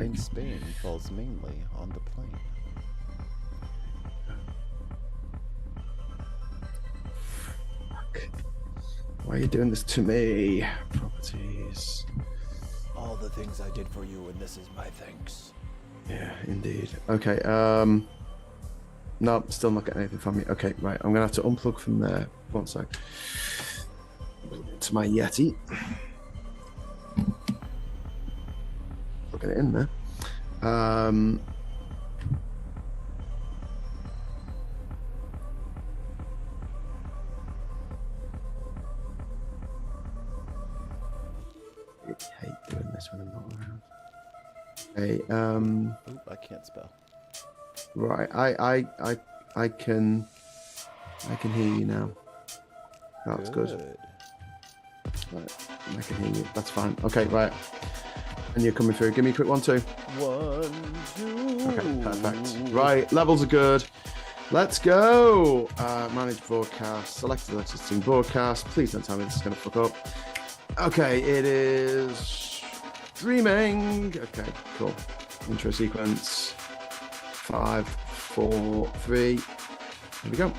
fine Spain falls mainly on the plain. Why are you doing this to me? Properties. All the things I did for you, and this is my thanks. Yeah, indeed. Okay, no, still not getting anything from you. Okay, right, I'm gonna have to unplug from there. One sec. To my Yeti. Plug it in there. I hate doing this when I'm not around. Okay, Oop, I can't spell. right, I can hear you now. That's good. Right, I can hear you. That's fine. Okay, right. And you're coming through. Give me a quick 1, 2. 1, 2. Okay, perfect. Right, levels are good. Let's go. Manage broadcast. Select the existing broadcast. Please don't tell me this is going to fuck up. Okay, it is streaming. Okay, cool. Intro sequence. 5, 4, 3. Here we go.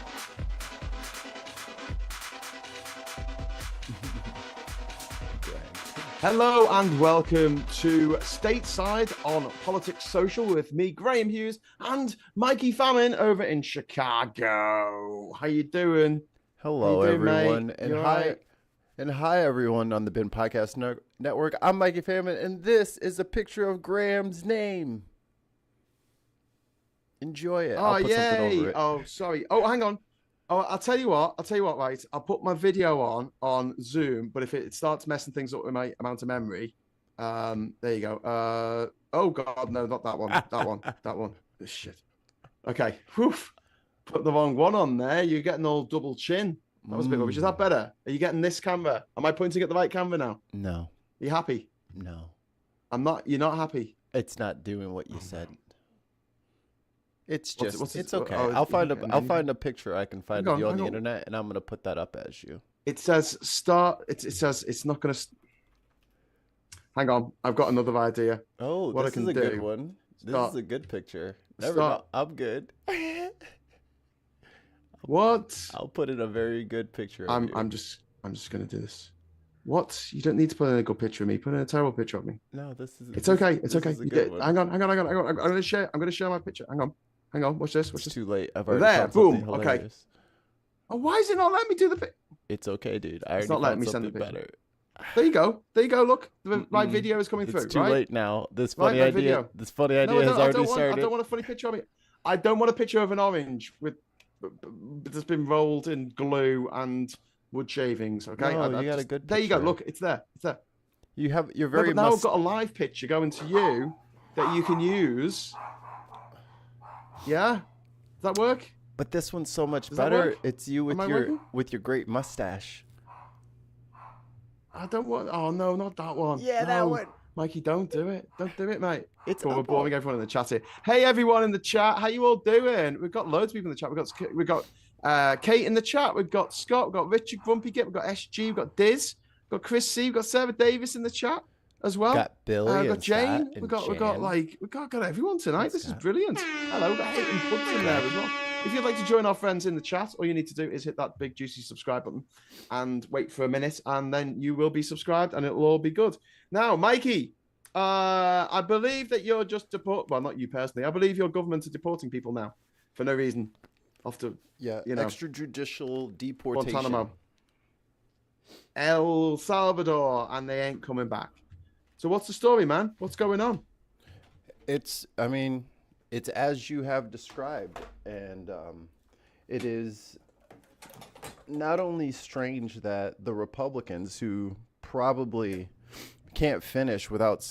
Hello and welcome to Stateside on Politics Social with me, Graham Hughes, and Mikey Famine over in Chicago. How you doing? Hello, How you doing, everyone, mate? and You hi, alright? and hi, everyone on the TheBinPodcast network. I'm Mikey Famine, and this is a picture of Graham's name. Enjoy it. Oh, I'll put something yay. over it. Oh, sorry. Oh, hang on. Oh, I'll tell you what, right? I'll put my video on Zoom, but if it starts messing things up with my amount of memory, there you go. Oh God, no, not that one. That one. Oh, shit. Okay. Whew. Put the wrong one on there. You're getting all double chin. That was a bit rubbish. Is that better? Are you getting this camera? Am I pointing at the right camera now? No. Are you happy? No. I'm not. You're not happy? It's not doing what you said. It's just, it's okay. Oh, I'll find a picture I can find of you on the internet, and I'm going to put that up as you. It says start. It says it's not going to. Hang on. I've got another idea. Oh, what this I can is a do. good one. This is a good picture. I'm good. What? I'll put in a very good picture of you. I'm just going to do this. What? You don't need to put in a good picture of me. Put in a terrible picture of me. No, this is. It's okay. It's this okay. is a good one. Hang on. I'm going to share. I'm going to share my picture. Hang on. Watch this. It's too late. I've already there. found Boom. something hilarious. Okay. Oh, why is it not letting me do the thing? It's okay, dude. I already It's not letting found me send the something picture. better. There you go. Look, the right video is coming through. It's too right? late now. This funny idea. Video. This funny idea No, has already started. I don't want a funny picture of me. I don't want a picture of an orange with that's been rolled in glue and wood shavings. Okay. No, you got a good picture. There you go. Look, it's there. It's there. You're very. But now I've got a live picture going to you that you can use. Yeah. Does that work? But this one's so much Does that better. work? It's you Am I working? with your great mustache. I don't want. Oh no, not that one. Yeah, no. that one. Mikey, don't do it. Don't do it, mate. It's we're boring everyone in the chat here. Hey, everyone in the chat. How you all doing? We've got loads of people in the chat. We've got Kate in the chat. We've got Scott. We've got Richard Grumpy Git. We've got SG. We've got Diz. We've got Chris C. We've got Sarah Davis in the chat as well. Got Billy. We've got Jane. We've We've got everyone tonight. This is brilliant. Hello. We've got Hayden Puds in there as well. If you'd like to join our friends in the chat, all you need to do is hit that big juicy subscribe button and wait for a minute, and then you will be subscribed, and it'll all be good. Now, Mikey, I believe that you're just well, not you personally. I believe your government are deporting people now for no reason. Extrajudicial deportation. Guantanamo, El Salvador, and they ain't coming back. So what's the story, man? What's going on? It's as you have described, and it is not only strange that the Republicans, who probably can't finish without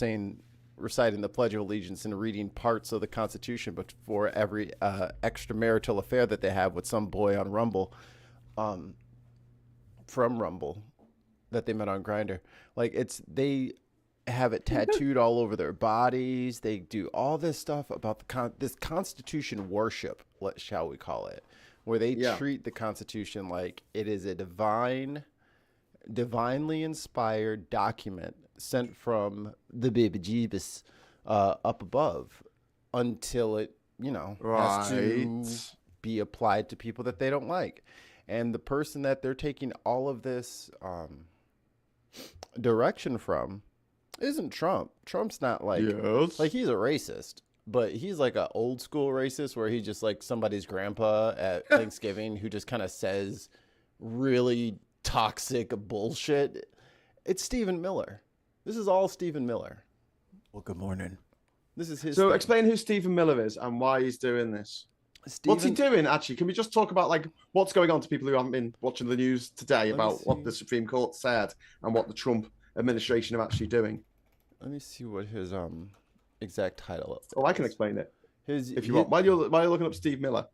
reciting the Pledge of Allegiance and reading parts of the Constitution before every extramarital affair that they have with some boy on Rumble, from Rumble, that they met on Grindr. They have it tattooed all over their bodies. They do all this stuff about this Constitution worship, shall we call it, where they treat the Constitution like it is a divinely inspired document sent from the baby Jeebus, up above until it, has to Right. be applied to people that they don't like. And the person that they're taking all of this direction from isn't Trump. Trump's not like Yes. he's a racist, but he's like a old school racist where he's just like somebody's grandpa at Thanksgiving who just kind of says really toxic bullshit. It's Stephen Miller. This is all Stephen Miller. Well, good morning. This is his So thing. explain who Stephen Miller is and why he's doing this. What's he doing, actually? Can we just talk about like what's going on to people who haven't been watching the news today about what the Supreme Court said and what the Trump administration are actually doing? Let me see what his exact title is. Oh, I can explain it if you his, want. While you're looking up Steve Miller.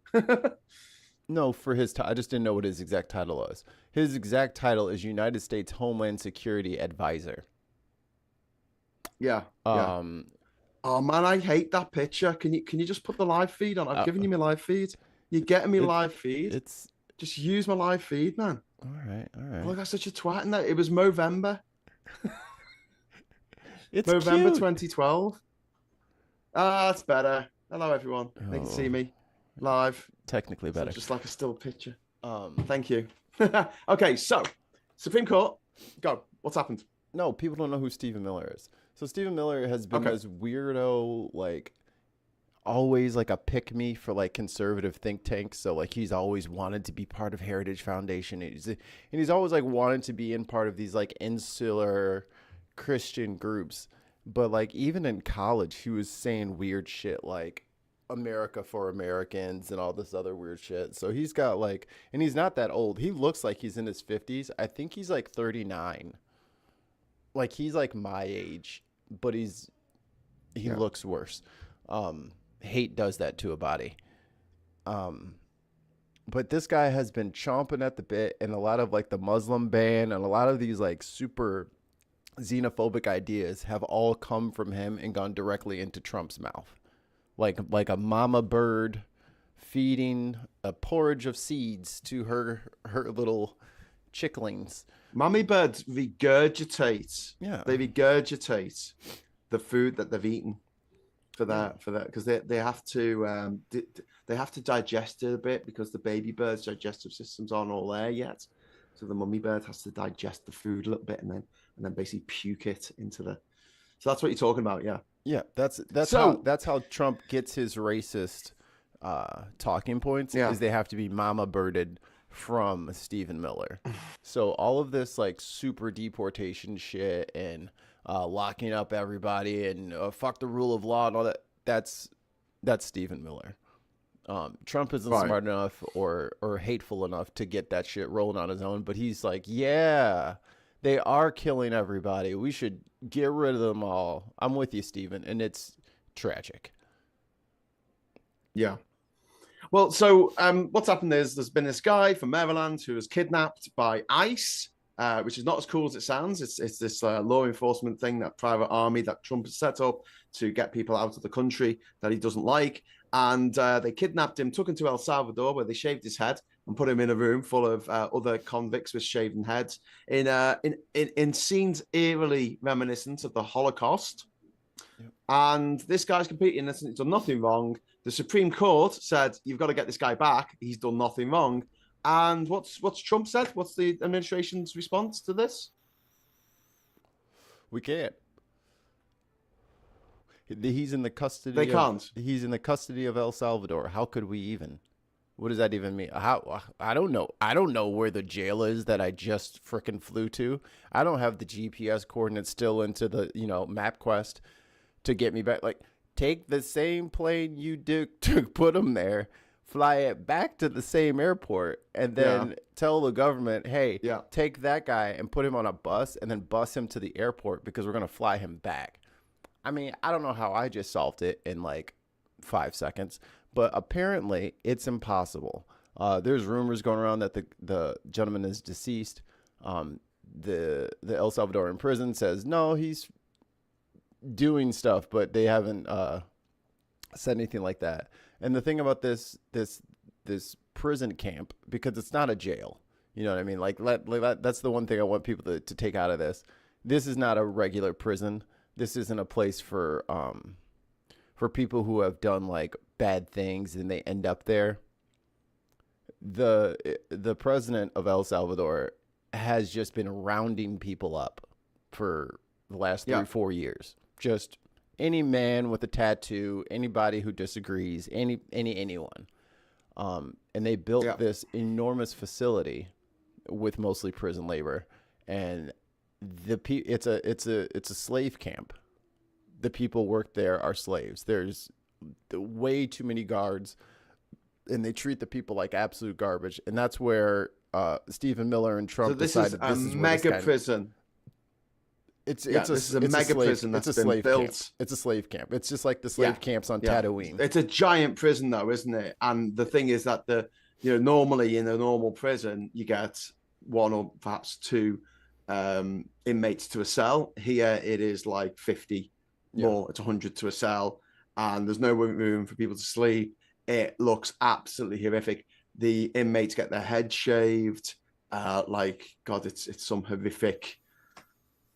No, for his I just didn't know what his exact title was. His exact title is United States Homeland Security Advisor. Yeah. Oh man, I hate that picture. Can you just put the live feed on? I've given you my live feed. You're getting me live feed. It's just use my live feed, man. All right. Oh, that's such a twat in that. It was Movember. It's November cute. 2012. Ah, that's better. Hello, everyone. They can see me live. Technically better. So just like a still picture. Thank you. Okay, so Supreme Court. Go. What's happened? No, people don't know who Stephen Miller is. So Stephen Miller has been this weirdo, like always like a pick me for like conservative think tanks. So like he's always wanted to be part of Heritage Foundation. And he's always like wanted to be in part of these like insular Christian groups. But like even in college, he was saying weird shit like America for Americans and all this other weird shit. So he's got like, and he's not that old. He looks like he's in his 50s. I think he's like 39. Like he's like my age, but he looks worse. Hate does that to a body. But this guy has been chomping at the bit, and a lot of like the Muslim ban and a lot of these like super xenophobic ideas have all come from him and gone directly into Trump's mouth. Like a mama bird feeding a porridge of seeds to her little chicklings. Mommy birds regurgitate. Yeah. They regurgitate the food that they've eaten for that because they have to digest it a bit because the baby bird's digestive systems aren't all there yet. So the mummy bird has to digest the food a little bit and then basically puke it into the. So that's what you're talking about, yeah. Yeah, that's how Trump gets his racist talking points. Yeah. Is they have to be mama birded from Stephen Miller. So all of this like super deportation shit and locking up everybody and fuck the rule of law and all that's Stephen Miller. Trump isn't smart enough or hateful enough to get that shit rolling on his own, but he's like, yeah, they are killing everybody. We should get rid of them all. I'm with you, Stephen, and it's tragic. Yeah. Well, so what's happened is there's been this guy from Maryland who was kidnapped by ICE, which is not as cool as it sounds. It's this law enforcement thing, that private army that Trump has set up to get people out of the country that he doesn't like. And they kidnapped him, took him to El Salvador, where they shaved his head and put him in a room full of other convicts with shaven heads in scenes eerily reminiscent of the Holocaust. Yep. And this guy's completely innocent. He's done nothing wrong. The Supreme Court said, you've got to get this guy back. He's done nothing wrong. And what's Trump said? What's the administration's response to this? We can't. He's in the custody. They can't. He's in the custody of El Salvador. How could we even? What does that even mean? How? I don't know. I don't know where the jail is that I just frickin' flew to. I don't have the GPS coordinates still into the MapQuest to get me back. Like, take the same plane you did to put him there, fly it back to the same airport, and then tell the government, hey, take that guy and put him on a bus and then bus him to the airport because we're going to fly him back. I mean, I don't know how I just solved it in like 5 seconds, but apparently it's impossible. There's rumors going around that the gentleman is deceased. The El Salvadoran prison says, no, he's doing stuff, but they haven't said anything like that. And the thing about this prison camp, because it's not a jail, you know what I mean? Like that's the one thing I want people to take out of this. This is not a regular prison. this isn't a place for people who have done like bad things and they end up there. The president of El Salvador has just been rounding people up for the last 3-4 years. Just any man with a tattoo, anybody who disagrees, anyone. And they built this enormous facility with mostly prison labor, and it's a slave camp. The people work there are slaves. There's way too many guards, and they treat the people like absolute garbage. And that's where Stephen Miller and Trump decided this is mega prison. It's a mega prison. It's a slave camp. It's a slave camp. It's just like the slave camps on Tatooine. It's a giant prison, though, isn't it? And the thing is that normally in a normal prison you get one or perhaps two inmates to a cell. Here it is like 50 more. It's 100 to a cell, and there's no room for people to sleep. It looks absolutely horrific. The inmates get their heads shaved. It's some horrific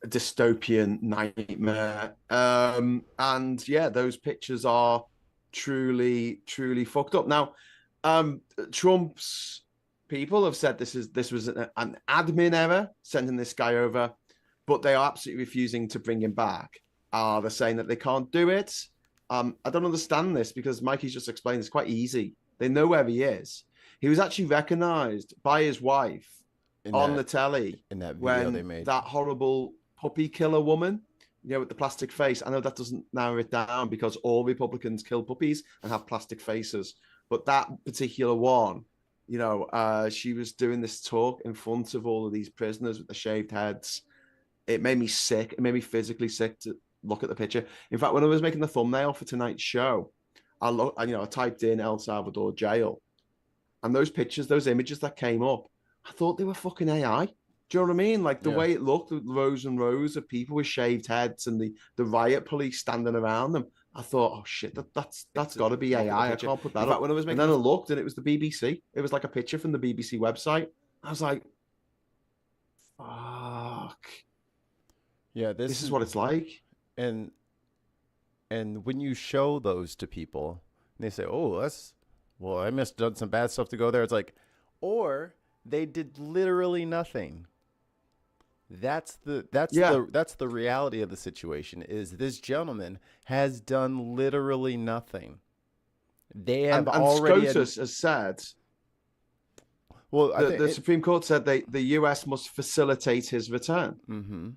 dystopian nightmare. And those pictures are truly fucked up. Now, Trump's people have said this was an admin error sending this guy over, but they are absolutely refusing to bring him back. They're saying that they can't do it. I don't understand this, because Mikey's just explained it's quite easy. They know where he is. He was actually recognized by his wife on the telly in that video they made. That horrible puppy killer woman, with the plastic face. I know that doesn't narrow it down, because all Republicans kill puppies and have plastic faces. But that particular one, she was doing this talk in front of all of these prisoners with the shaved heads. It made me sick. It made me physically sick to look at the picture. In fact, when I was making the thumbnail for tonight's show, I typed in El Salvador jail, and those pictures, those images that came up, I thought they were fucking AI. Do you know what I mean? Like the way it looked, the rows and rows of people with shaved heads and the riot police standing around them. I thought, oh shit, that's got to be AI. I can't put that up. And then I looked, and it was the BBC. It was like a picture from the BBC website. I was like, fuck. Yeah, this is what it's like. And when you show those to people, and they say, "Oh, I must have done some bad stuff to go there." It's like, or they did literally nothing. That's the reality of the situation. Is this gentleman has done literally nothing. They have already. SCOTUS has said. Well, the Supreme Court said the US must facilitate his return. Mm-hmm.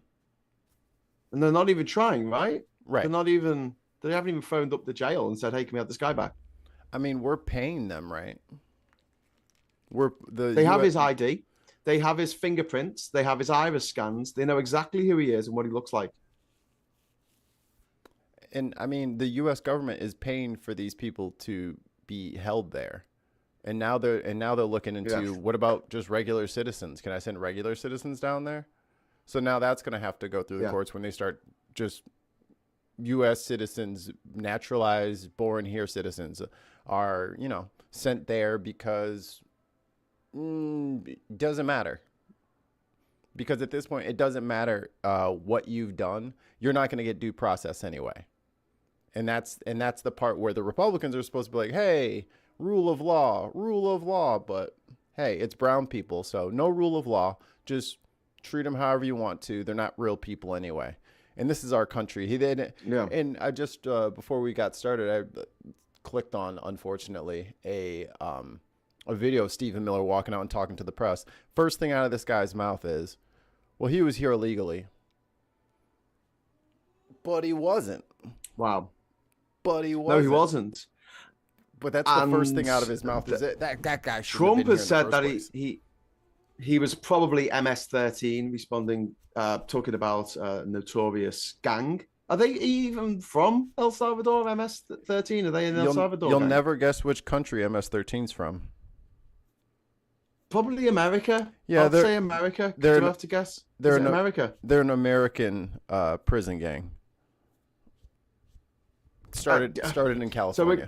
And they're not even trying, right? Right. They haven't even phoned up the jail and said, "Hey, can we have this guy back?" I mean, we're paying them, right? They have his ID. They have his fingerprints. They have his iris scans. They know exactly who he is and what he looks like. And I mean, the U.S. government is paying for these people to be held there. And now they're looking into what about just regular citizens? Can I send regular citizens down there? So now that's going to have to go through the courts when they start just U.S. citizens, naturalized, born here citizens are, sent there because it doesn't matter. Because at this point, it doesn't matter what you've done. You're not going to get due process anyway. And that's the part where the Republicans are supposed to be like, hey, rule of law. But hey, it's brown people, so no rule of law. Just treat them however you want to. They're not real people anyway. And this is our country. And I just before we got started, I clicked on, unfortunately, a video of Stephen Miller walking out and talking to the press. First thing out of this guy's mouth is, "Well, he was here illegally," but he wasn't. Wow. But he wasn't. No, he wasn't. But that's the first thing out of his mouth. Is that guy? Trump has said that he was probably MS-13 responding, talking about a notorious gang. Are they even from El Salvador, MS-13? Are they in El Salvador? You'll never guess which country MS-13's from. Probably America. Yeah, I'd say America. Do you have to guess? They're in America. They're an American prison gang. Started in California.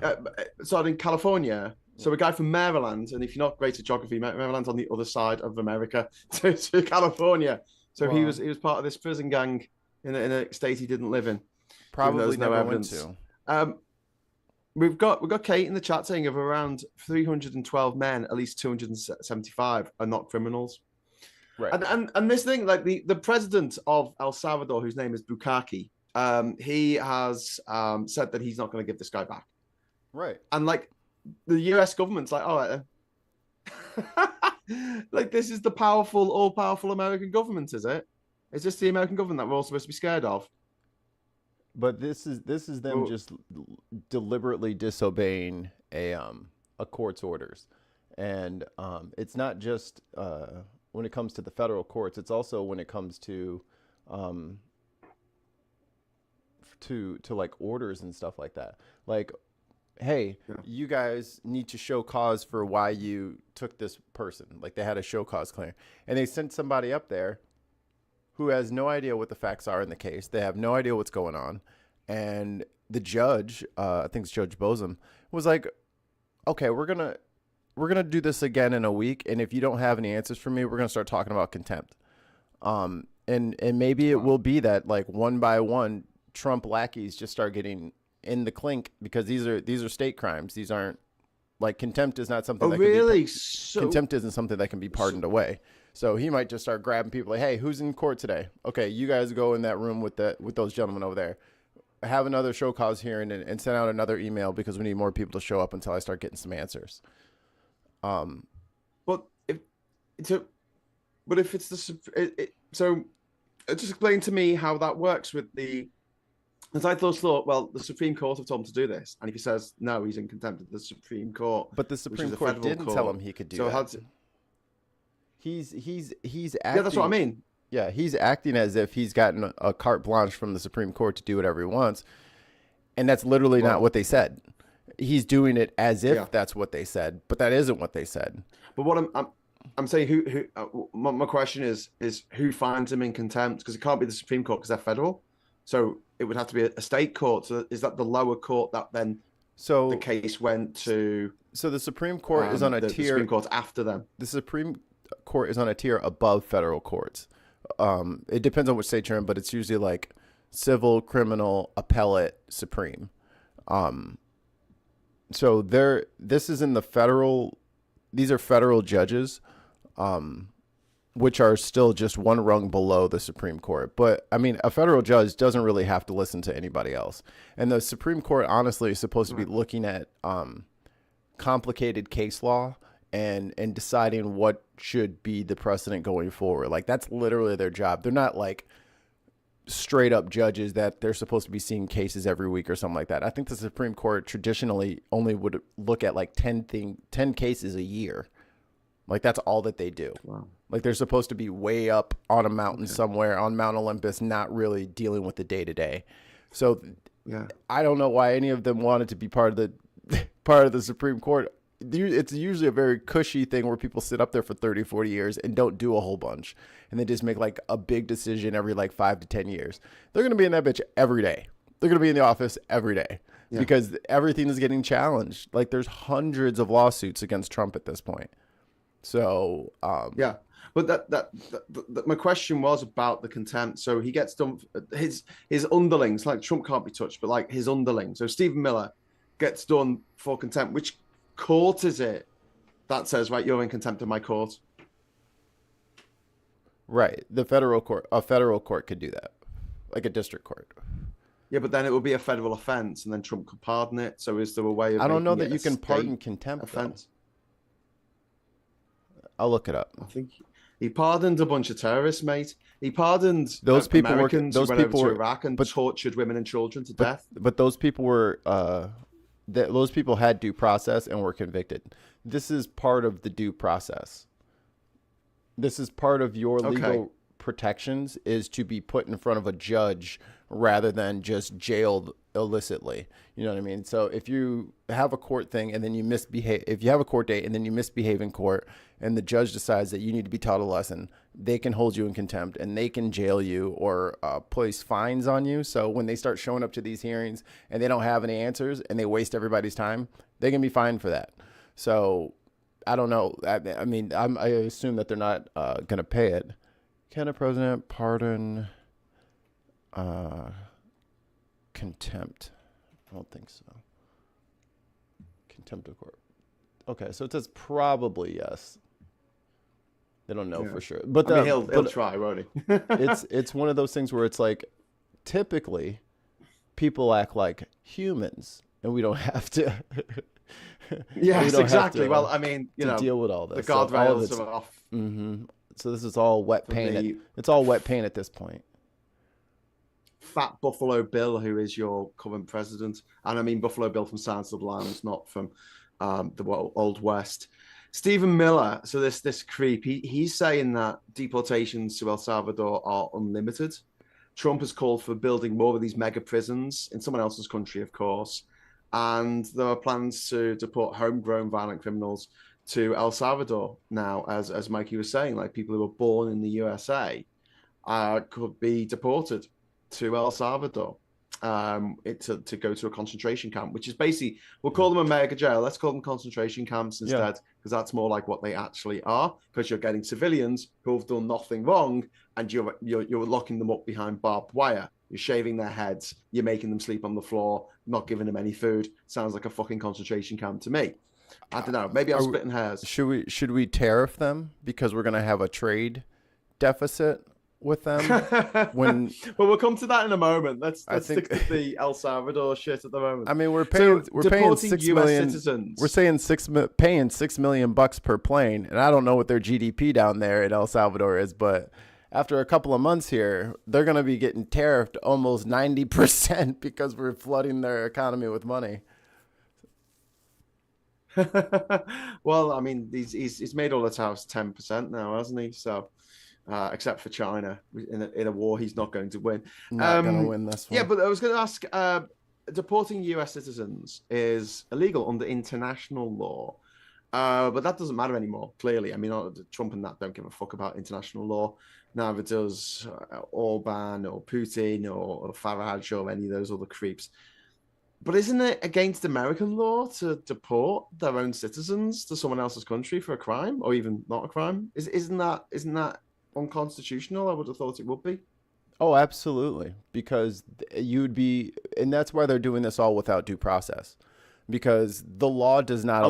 So started in California. So a guy from Maryland, and if you're not great at geography, Maryland's on the other side of America to California. So he was part of this prison gang in a state he didn't live in, given Probably there's no never went evidence. to. We've got Kate in the chat saying of around 312 men, at least 275 are not criminals. Right. And this thing, like the president of El Salvador, whose name is Bukaki, he has said that he's not going to give this guy back. Right. And like the US government's like, all right then. Like this is the powerful, all-powerful American government, is it? Is this the American government that we're all supposed to be scared of? But this is them just deliberately disobeying a court's orders, and it's not just when it comes to the federal courts. It's also when it comes to like orders and stuff like that. Like, hey, you guys need to show cause for why you took this person. Like they had a show cause claim, and they sent somebody up there who has no idea what the facts are in the case. They have no idea what's going on. And the judge, I think it's Judge Bosom, was like, okay, we're gonna do this again in a week. And if you don't have any answers for me, we're gonna start talking about contempt. And maybe it will be that like one by one, Trump lackeys just start getting in the clink because these are state crimes. These aren't like contempt is not something that really? Contempt isn't something that can be pardoned away. So he might just start grabbing people like, hey, who's in court today? Okay, you guys go in that room with those gentlemen over there. Have another show cause hearing and send out another email because we need more people to show up until I start getting some answers. But if it's so just explain to me how that works with the. Because I thought, well, the Supreme Court have told him to do this, and if he says no, he's in contempt of the Supreme Court. But the Supreme Court didn't tell him he could do that. He's acting. Yeah, that's what I mean. Yeah, he's acting as if he's gotten a carte blanche from the Supreme Court to do whatever he wants, and that's literally not what they said. He's doing it as if that's what they said, but that isn't what they said. But what I'm saying, who my question is who finds him in contempt? Because it can't be the Supreme Court because they're federal, so it would have to be a state court. So is that the lower court that then? So the case went to. So the Supreme Court is on a tier. The Supreme Court after them. The Supreme Court is on a tier above federal courts. It depends on which state you're in, but it's usually like civil, criminal, appellate, supreme. So this is in the federal. These are federal judges, which are still just one rung below the Supreme Court. But I mean, a federal judge doesn't really have to listen to anybody else. And the Supreme Court, honestly, is supposed to be looking at complicated case law and deciding what should be the precedent going forward. Like that's literally their job. They're not like straight up judges that they're supposed to be seeing cases every week or something like that. I think the Supreme Court traditionally only would look at like 10 cases a year. Like that's all that they do. Wow. Like they're supposed to be way up on a mountain somewhere on Mount Olympus, not really dealing with the day to day. So I don't know why any of them wanted to be part of the Supreme Court. It's usually a very cushy thing where people sit up there for 30, 40 years and don't do a whole bunch. And they just make like a big decision every like 5 to 10 years. They're going to be in that bitch every day. They're going to be in the office every day because everything is getting challenged. Like there's hundreds of lawsuits against Trump at this point. So, but my question was about the contempt. So he gets done, his underlings, like Trump can't be touched, but like his underlings. So Stephen Miller gets done for contempt. Which court is it that says, right, you're in contempt of my court? Right. A federal court could do that, like a district court. Yeah, but then it would be a federal offense and then Trump could pardon it. So is there a way of I don't know that you can pardon contempt offense? I'll look it up. I think he pardoned a bunch of terrorists, mate. He pardoned those people Americans who went over to Iraq and tortured women and children to death. But those people were those people had due process and were convicted. This is part of the due process. This is part of your legal protections is to be put in front of a judge rather than just jailed illicitly. You know what I mean? So if you have a court thing and then you misbehave, if you have a court date and then you misbehave in court and the judge decides that you need to be taught a lesson, they can hold you in contempt and they can jail you or place fines on you. So when they start showing up to these hearings and they don't have any answers and they waste everybody's time, they can be fined for that. So I don't know. I mean, I assume that they're not going to pay it. Can a president pardon Uh, contempt. I don't think so. Contempt of court. Okay, so it says probably yes. They don't know for sure, but I mean, he'll try, won't he? it's one of those things where it's like typically people act like humans, and we don't have to. Yes, exactly. To, well, I mean, to deal with all this. The guardrails are off. Mm-hmm. So this is all wet paint. It's all wet paint at this point. Fat Buffalo Bill, who is your current president, and I mean Buffalo Bill from Silence of the Lambs, not from the Old West. Stephen Miller, so this creep, he's saying that deportations to El Salvador are unlimited. Trump has called for building more of these mega prisons in someone else's country, of course, and there are plans to deport homegrown violent criminals to El Salvador now, as Mikey was saying, like people who were born in the USA could be deported to El Salvador to go to a concentration camp, which is basically, we'll call them a mega jail. Let's call them concentration camps instead, because that's more like what they actually are, because you're getting civilians who have done nothing wrong, and you're locking them up behind barbed wire. You're shaving their heads. You're making them sleep on the floor, not giving them any food. Sounds like a fucking concentration camp to me. I don't know. Maybe I'm splitting hairs. Should we tariff them because we're going to have a trade deficit with them? Well, we'll come to that in a moment. Let's stick to the El Salvador shit at the moment. I mean, we're paying $6 million. Citizens. We're saying paying $6 million per plane, and I don't know what their GDP down there in El Salvador is, but after a couple of months here, they're going to be getting tariffed almost 90% because we're flooding their economy with money. Well, I mean, he's made all the tariffs 10% now, hasn't he? So, except for China, in a war he's not going to win. Not going to win this one. Yeah, but I was going to ask, deporting U.S. citizens is illegal under international law. But that doesn't matter anymore, clearly. I mean, Trump and that don't give a fuck about international law. Neither does Orban or Putin or Farage or any of those other creeps. But isn't it against American law to deport their own citizens to someone else's country for a crime, or even not a crime? Isn't that unconstitutional? I would have thought it would be. Oh, absolutely. Because you'd be, and that's why they're doing this all without due process. Because the law does not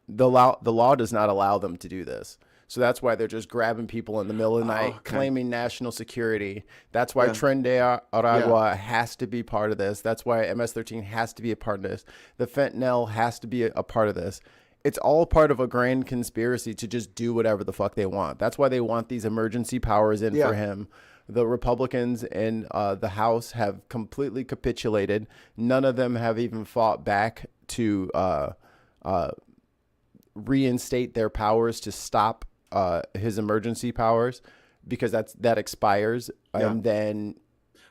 the law does not allow them to do this. So that's why they're just grabbing people in the middle of the night, claiming national security. That's why Tren de Aragua has to be part of this. That's why MS-13 has to be a part of this. The fentanyl has to be a part of this. It's all part of a grand conspiracy to just do whatever the fuck they want. That's why they want these emergency powers in for him. The Republicans in the House have completely capitulated. None of them have even fought back to reinstate their powers to stop his emergency powers, because that expires. And then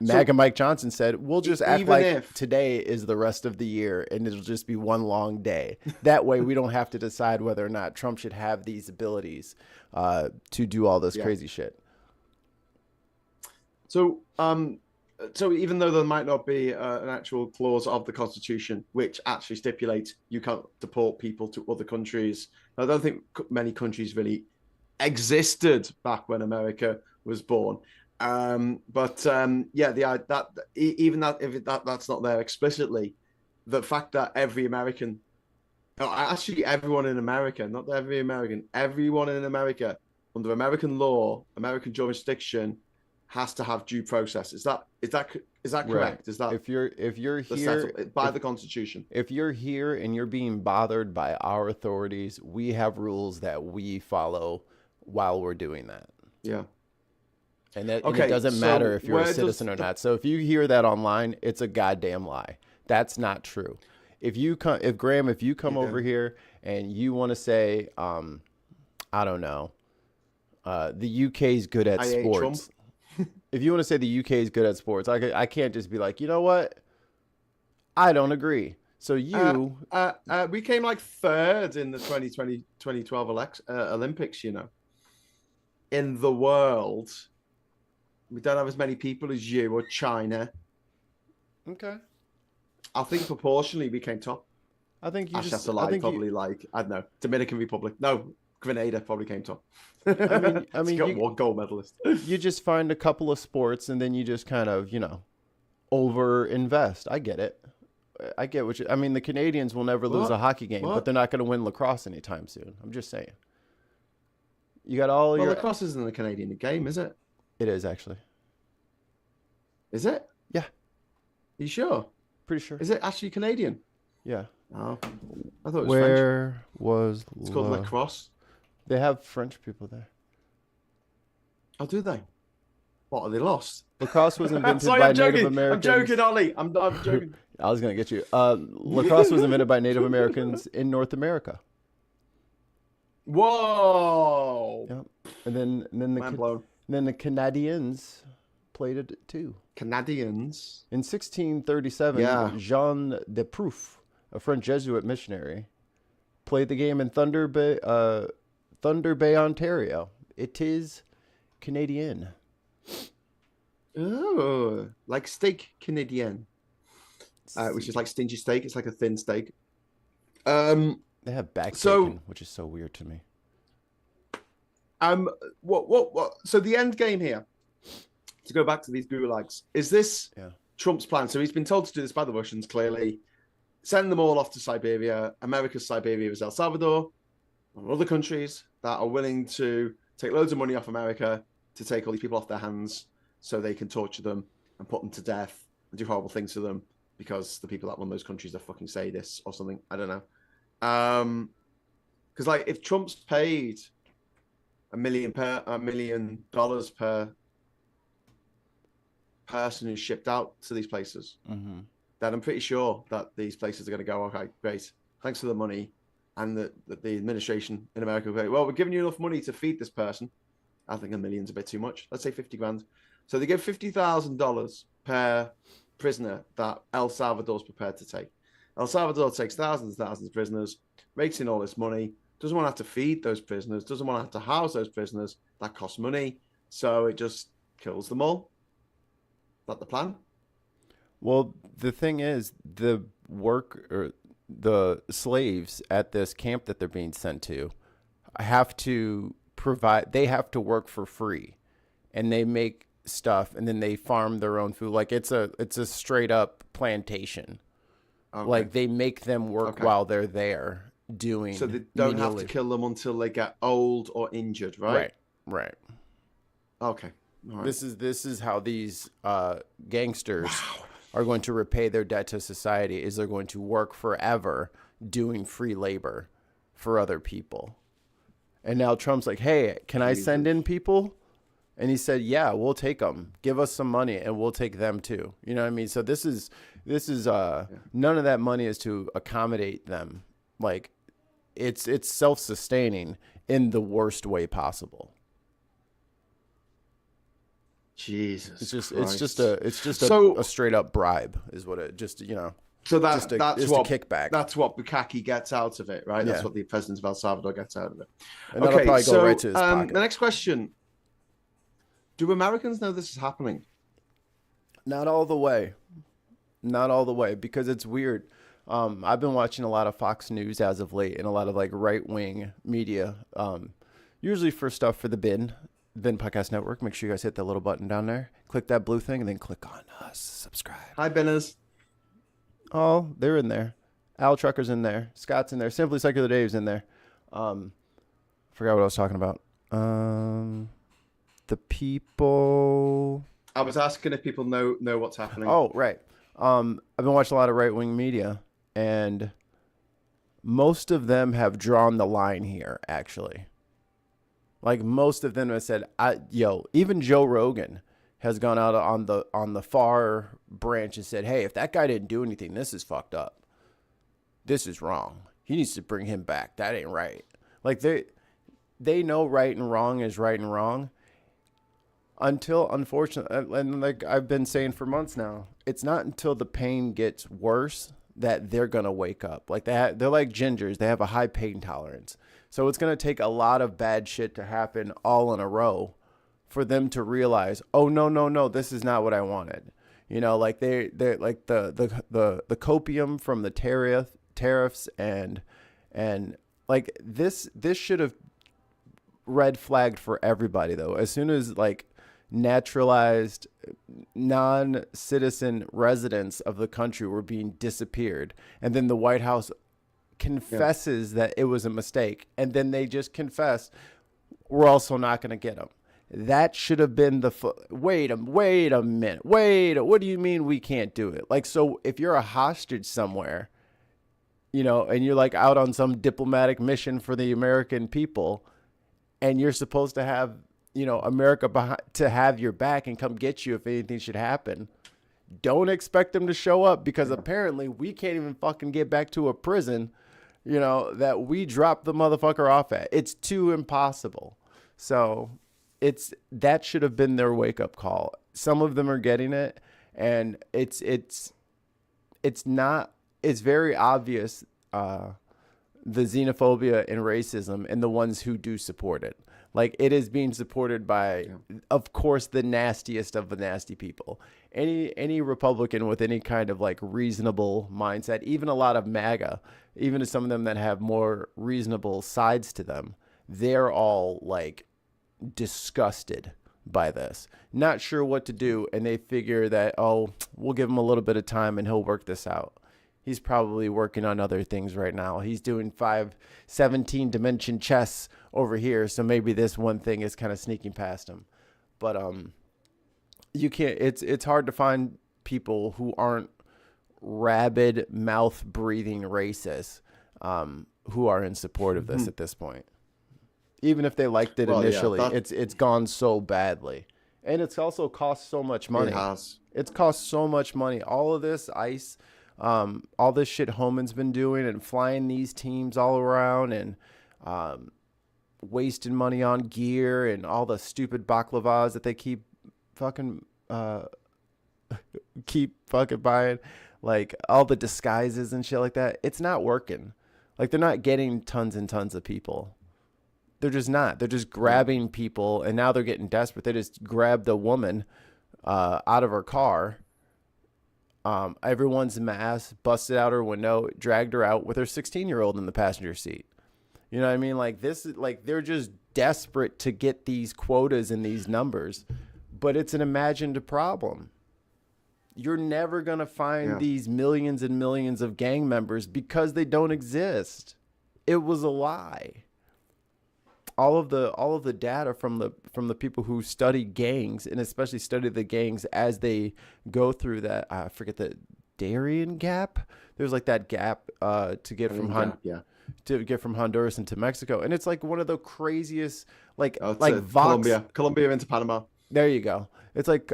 MAGA Mike Johnson said, we'll just act like today is the rest of the year and it'll just be one long day. That way we don't have to decide whether or not Trump should have these abilities to do all this crazy shit. So even though there might not be an actual clause of the Constitution which actually stipulates you can't deport people to other countries, I don't think many countries really existed back when America was born. Even that if that's not there explicitly, the fact that every American, actually everyone in America, not every American, everyone in America under American law, American jurisdiction, has to have due process. Is that correct? Right. Is that if you're here by the Constitution? If you're here and you're being bothered by our authorities, we have rules that we follow while we're doing that. Yeah. And it doesn't matter if you're a citizen or not. So if you hear that online, it's a goddamn lie. That's not true. If Graham, if you come over here and you want to say, I don't know, the UK is good at sports. If you want to say the UK is good at sports, I can't just be like, you know what? I don't agree. So we came like third in the 2012 Olympics, you know. In the world, we don't have as many people as you or China. Okay. I think proportionally we came top. I think you have to lie. I don't know, Dominican Republic. No, Grenada probably came top. I mean, got one gold medalist. You just find a couple of sports and then you just kind of, over invest. I get it. I get what you. I mean, the Canadians will never lose a hockey game, but they're not going to win lacrosse anytime soon. I'm just saying. You got all your. lacrosse isn't a Canadian game, is it? It is actually. Is it? Yeah. Are you sure? Pretty sure. Is it actually Canadian? Yeah. Oh, I thought it was Where French. was It's called lacrosse. They have French people there. Oh, do they? What, are they lost? Lacrosse was invented Sorry, by I'm joking. Native Americans. I'm joking, Ollie. I'm joking. I was going to get you. Lacrosse was invented by Native Americans in North America. Whoa. Yep. And then the Canadians played it too. Canadians. In 1637, Jean de Prouf, a French Jesuit missionary, played the game in Thunder Bay, Ontario. It is Canadian. Oh, like steak Canadian, which is like stingy steak. It's like a thin steak. They have back bacon, which is so weird to me. What? So the end game here, to go back to these gulags, is this Trump's plan? So he's been told to do this by the Russians, clearly. Send them all off to Siberia. America's Siberia is El Salvador, and other countries that are willing to take loads of money off America to take all these people off their hands so they can torture them and put them to death and do horrible things to them because the people that run those countries are fucking sadists or something. I don't know. Because like if Trump's paid $1 million per person who's shipped out to these places, then I'm pretty sure that these places are going to go, okay, great, thanks for the money. And the administration in America will go, well, we're giving you enough money to feed this person. I think $1 million's a bit too much. Let's say 50 grand. So they give $50,000 per prisoner that El Salvador's prepared to take. El Salvador takes thousands and thousands of prisoners, makes in all this money, doesn't want to have to feed those prisoners, doesn't want to have to house those prisoners. That costs money. So it just kills them all. Is that the plan? Well, the thing is, the slaves at this camp that they're being sent to have to they have to work for free, and they make stuff and then they farm their own food. Like it's a straight up plantation. Okay. Like they make them work while they're there doing. So they don't have to kill them until they get old or injured, right? Right. Okay. All right. This is how these gangsters are going to repay their debt to society. Is they're going to work forever doing free labor for other people. And now Trump's like, hey, can I send in people? And he said, yeah, we'll take them. Give us some money and we'll take them too. You know what I mean? So this is none of that money is to accommodate them. Like it's self-sustaining in the worst way possible. Jesus. It's just a straight up bribe is what it just, you know. So that's what a kickback. That's what Bukaki gets out of it, right? That's what the president of El Salvador gets out of it. And that'll probably go right to his pocket. The next question. Do Americans know this is happening? Not all the way. Not all the way, because it's weird. I've been watching a lot of Fox News as of late and a lot of like right-wing media, usually for stuff for the BinPodcast Network. Make sure you guys hit that little button down there. Click that blue thing and then click on subscribe. Hi, Binners. Oh, they're in there. Al Trucker's in there. Scott's in there. Simply Secular Dave's in there. Forgot what I was talking about. The people. I was asking if people know what's happening. Oh, right. I've been watching a lot of right-wing media, and most of them have drawn the line here, actually. Like, most of them have said, even Joe Rogan has gone out on the far branch and said, hey, if that guy didn't do anything, this is fucked up. This is wrong. He needs to bring him back. That ain't right. Like, they know right and wrong is right and wrong. Until, unfortunately, and like I've been saying for months now, it's not until the pain gets worse that they're going to wake up. Like they're like gingers. They have a high pain tolerance. So it's going to take a lot of bad shit to happen all in a row for them to realize, oh, no, this is not what I wanted. You know, like they're like the copium from the tariffs and like this should have red flagged for everybody, though. As soon as like naturalized non-citizen residents of the country were being disappeared. And then the White House confesses that it was a mistake. And then they just confess, we're also not going to get them. That should have been wait a minute. What do you mean we can't do it? Like, so if you're a hostage somewhere, you know, and you're like out on some diplomatic mission for the American people, and you're supposed to have, you know, America to have your back and come get you if anything should happen, don't expect them to show up, because apparently we can't even fucking get back to a prison, you know, that we dropped the motherfucker off at. It's too impossible. So that should have been their wake up call. Some of them are getting it, and it's very obvious, the xenophobia and racism and the ones who do support it. Like, it is being supported by, of course, the nastiest of the nasty people. Any Republican with any kind of like reasonable mindset, even a lot of MAGA, even some of them that have more reasonable sides to them, they're all like disgusted by this, not sure what to do, and they figure that, oh, we'll give him a little bit of time and he'll work this out. He's probably working on other things right now. He's doing 17 dimension chess over here, so maybe this one thing is kind of sneaking past him. But you can't. It's hard to find people who aren't rabid, mouth breathing racists who are in support of this at this point. Even if they liked it initially, it's gone so badly. And it's also cost so much money. It has. It's cost so much money. All of this ICE, all this shit Homan's been doing and flying these teams all around and wasting money on gear and all the stupid baklavas that they keep fucking buying. Like, all the disguises and shit like that. It's not working. Like, they're not getting tons and tons of people. They're just not. They're just grabbing people, and now they're getting desperate. They just grabbed a woman out of her car. Everyone's mask, busted out her window, dragged her out with her 16-year-old in the passenger seat. You know what I mean? Like, this is like, they're just desperate to get these quotas and these numbers, but it's an imagined problem. You're never going to find these millions and millions of gang members because they don't exist. It was a lie. All of the data from the people who study gangs, and especially study the gangs as they go through that, I forget, the Darien Gap. There's like that gap to get from Honduras into Mexico, and it's like one of the craziest, like Vox, Colombia into Panama. There you go. It's like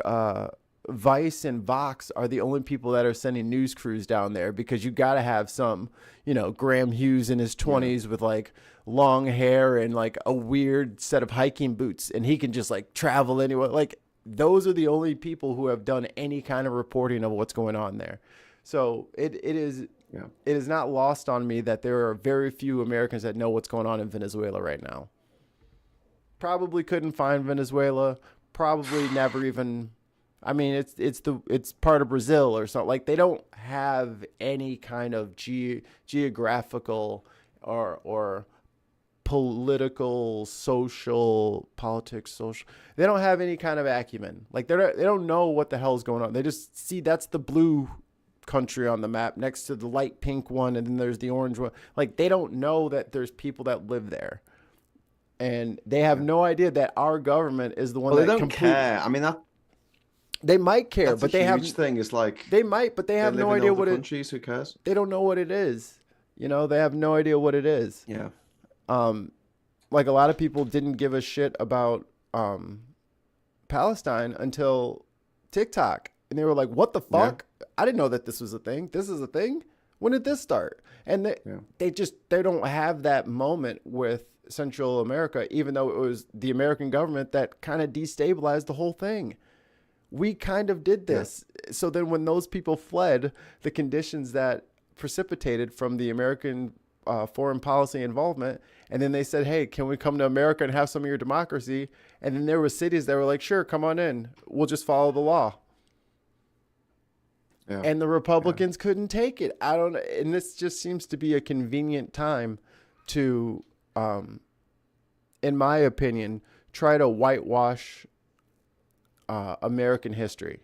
Vice and Vox are the only people that are sending news crews down there, because you got to have some, you know, Graham Hughes in his 20s with like long hair and like a weird set of hiking boots, and he can just like travel anywhere. Like, those are the only people who have done any kind of reporting of what's going on there. So it is not lost on me that there are very few Americans that know what's going on in Venezuela right now. Probably couldn't find Venezuela. Probably never even. I mean, it's part of Brazil or something. Like, they don't have any kind of geographical or politics. They don't have any kind of acumen. Like, they don't know what the hell's going on. They just see that's the blue country on the map next to the light pink one, and then there's the orange one. Like, they don't know that there's people that live there, and they have no idea that our government is the one that they don't care. I mean, they might care, but they have huge thing. Is like they might, but they have no idea what countries. Who cares? They don't know what it is. You know, they have no idea what it is. Yeah. Like, a lot of people didn't give a shit about Palestine until TikTok, and they were like, "What the fuck? Yeah. I didn't know that this was a thing. This is a thing. When did this start?" And they don't have that moment with Central America, even though it was the American government that kind of destabilized the whole thing. We kind of did this. Yeah. So then when those people fled, the conditions that precipitated from the American foreign policy involvement, and then they said, "Hey, can we come to America and have some of your democracy?" And then there were cities that were like, "Sure, come on in. We'll just follow the law." Yeah. And the Republicans couldn't take it. I don't know. And this just seems to be a convenient time to, in my opinion, try to whitewash American history.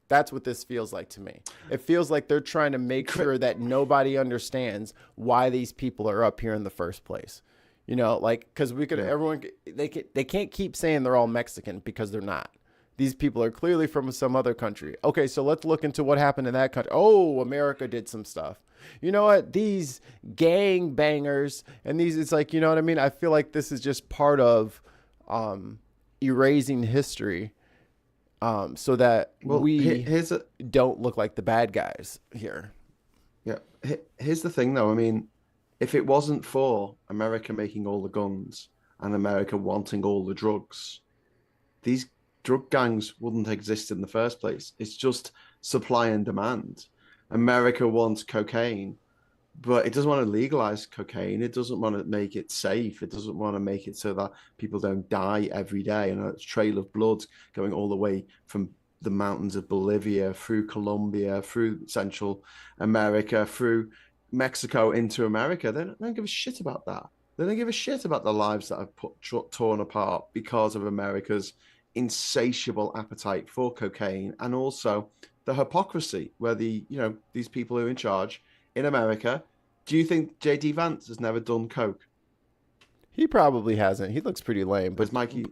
That's what this feels like to me. It feels like they're trying to make sure that nobody understands why these people are up here in the first place. You know, like, because everyone, they can't keep saying they're all Mexican because they're not. These people are clearly from some other country. Okay, so let's look into what happened in that country. Oh, America did some stuff. You know what? These gang bangers and it's like, you know what I mean? I feel like this is just part of erasing history. So that we don't look like the bad guys here. Yeah. Here's the thing, though. I mean, if it wasn't for America making all the guns and America wanting all the drugs, these drug gangs wouldn't exist in the first place. It's just supply and demand. America wants cocaine, but it doesn't want to legalize cocaine. It doesn't want to make it safe. It doesn't want to make it so that people don't die every day. And a trail of blood going all the way from the mountains of Bolivia, through Colombia, through Central America, through Mexico into America. They don't give a shit about that. They don't give a shit about the lives that are torn apart because of America's insatiable appetite for cocaine, and also the hypocrisy where these people who are in charge in America. Do you think JD Vance has never done coke? He probably hasn't. He looks pretty lame. But Mikey,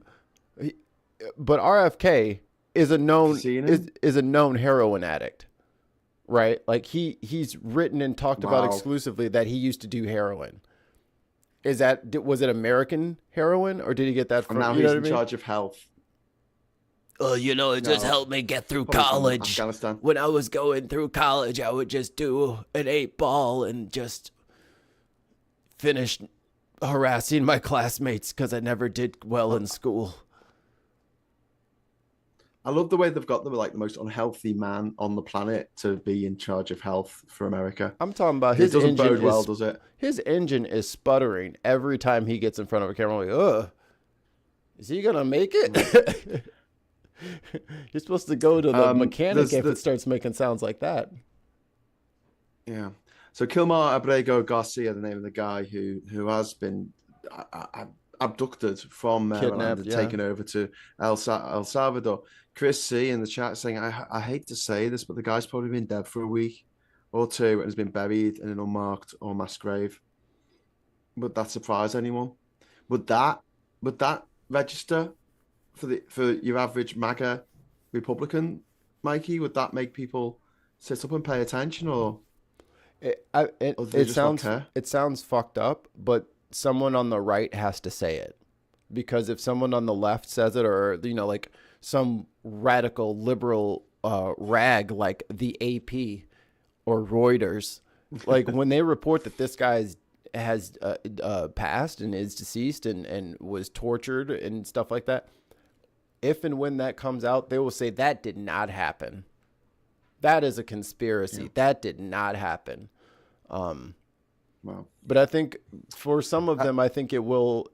but RFK is a known heroin addict, right? Like he's written and talked about exclusively that he used to do heroin. Was it American heroin, or did he get that from? And now he's in charge of health. It just helped me get through college. When I was going through college, I would just do an 8-ball and just finish harassing my classmates because I never did well in school. I love the way they've got the most unhealthy man on the planet to be in charge of health for America. I'm talking about his engine. It doesn't bode well, does it? His engine is sputtering every time he gets in front of a camera. I'm like, ugh, is he gonna make it? You're supposed to go to the mechanic if it starts making sounds like that. Yeah. So Kilmar Abrego Garcia, the name of the guy who has been abducted from Maryland and taken over to El Salvador. Chris C in the chat saying, I hate to say this, but the guy's probably been dead for a week or two and has been buried in an unmarked or mass grave. Would that surprise anyone? Would that register for your average MAGA Republican, Mikey? Would that make people sit up and pay attention, or it sounds fucked up, but someone on the right has to say it, because if someone on the left says it, or like some radical liberal rag like the AP or Reuters, like when they report that this guy has passed and is deceased and was tortured and stuff like that, if and when that comes out, they will say that did not happen. That is a conspiracy. Yeah. That did not happen. Wow. But I think for some of them, I think it will,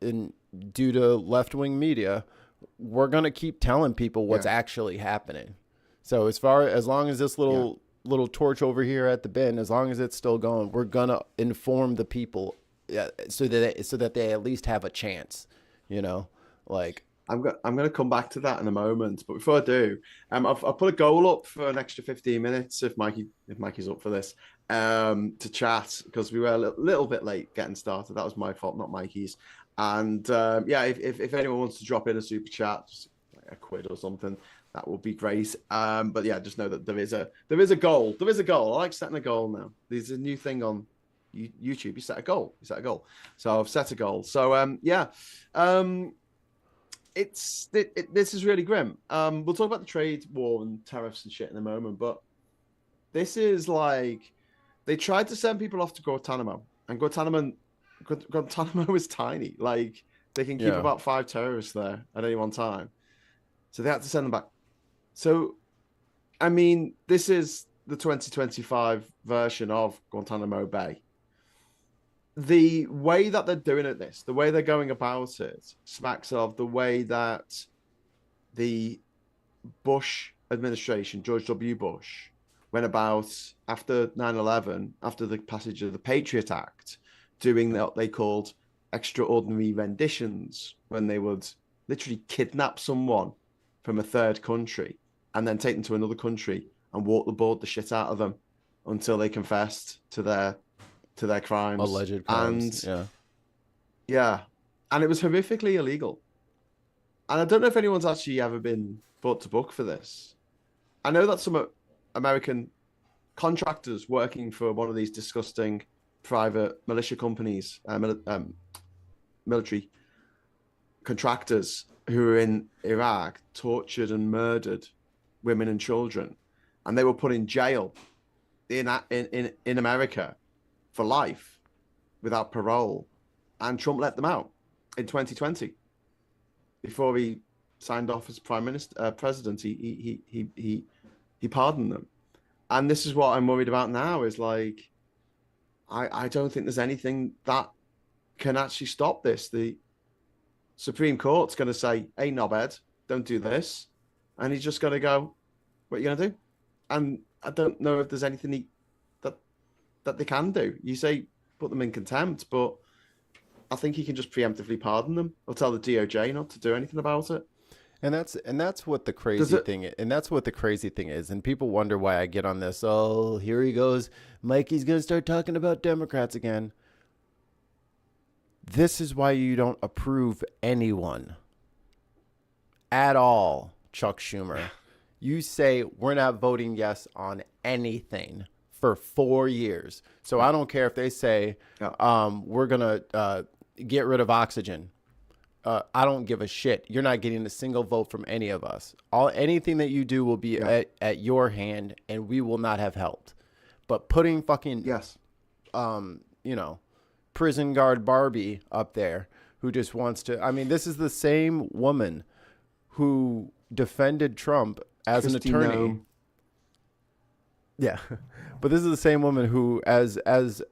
due to left-wing media, we're going to keep telling people what's actually happening. So as long as this little torch over here at the bin, as long as it's still going, we're going to inform the people so that they at least have a chance, like. I'm going to come back to that in a moment, but before I do, I've put a goal up for an extra 15 minutes if Mikey's up for this, to chat, because we were a little bit late getting started. That was my fault, not Mikey's. And if anyone wants to drop in a super chat, just like £1 or something, that would be great. But yeah, just know that there is a goal. There is a goal. I like setting a goal now. There's a new thing on YouTube. You set a goal. So I've set a goal. So this is really grim. We'll talk about the trade war and tariffs and shit in a moment, but this is like, they tried to send people off to Guantanamo, and Guantanamo is tiny. Like, they can keep about 5 terrorists there at any one time. So they had to send them back. So, I mean, this is the 2025 version of Guantanamo Bay. The way that they're doing it, the way they're going about it, smacks of the way that the Bush administration, George W. Bush, went about after 9/11, after the passage of the Patriot Act, doing what they called extraordinary renditions, when they would literally kidnap someone from a third country and then take them to another country and waterboard the shit out of them until they confessed to their crimes. Alleged crimes. And yeah. And it was horrifically illegal. And I don't know if anyone's actually ever been brought to book for this. I know that some American contractors working for one of these disgusting private militia companies, military contractors who were in Iraq, tortured and murdered women and children, and they were put in jail in America for life without parole, and Trump let them out in 2020 before he signed off as president. He pardoned them. And this is what I'm worried about now is like, I don't think there's anything that can actually stop this. The Supreme Court's going to say, hey, knobhead, don't do this. And he's just going to go, what are you going to do? And I don't know if there's anything that they can do. You say put them in contempt, but I think he can just preemptively pardon them or tell the DOJ not to do anything about it. And that's what the crazy thing is. And that's what the crazy thing is. And people wonder why I get on this. Oh, here he goes. Mikey's going to start talking about Democrats again. This is why you don't approve anyone at all, Chuck Schumer. You say we're not voting yes on anything for 4 years. So I don't care if they say we're going to get rid of oxygen. I don't give a shit. You're not getting a single vote from any of us. Anything that you do will be at your hand, and we will not have helped. But putting fucking prison guard Barbie up there who just wants to. I mean, this is the same woman who defended Trump as an attorney. Yeah, but this is the same woman who, as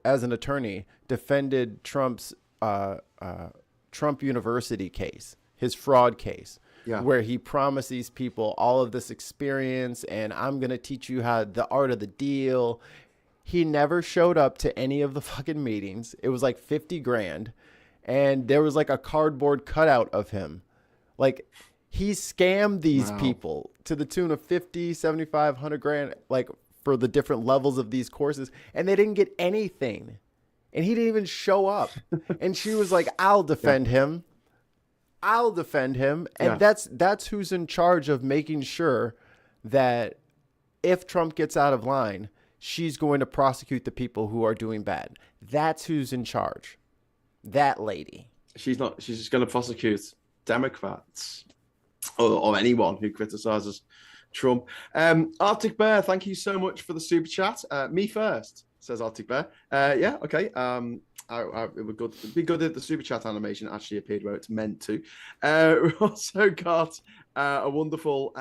an attorney, defended Trump's Trump University case, his fraud case, where he promised these people all of this experience and I'm going to teach you how the art of the deal. He never showed up to any of the fucking meetings. It was like 50 grand. And there was like a cardboard cutout of him. Like he scammed these people to the tune of 50, 75, 100 grand, like for the different levels of these courses. And they didn't get anything. And he didn't even show up. And she was like, I'll defend him. I'll defend him. And that's who's in charge of making sure that if Trump gets out of line, she's going to prosecute the people who are doing bad. That's who's in charge. That lady. She's just going to prosecute Democrats or anyone who criticizes Trump. Arctic Bear, thank you so much for the super chat. Me first, says Arctic Bear. Yeah, okay. It'd be good if the super chat animation actually appeared where it's meant to. We also got a wonderful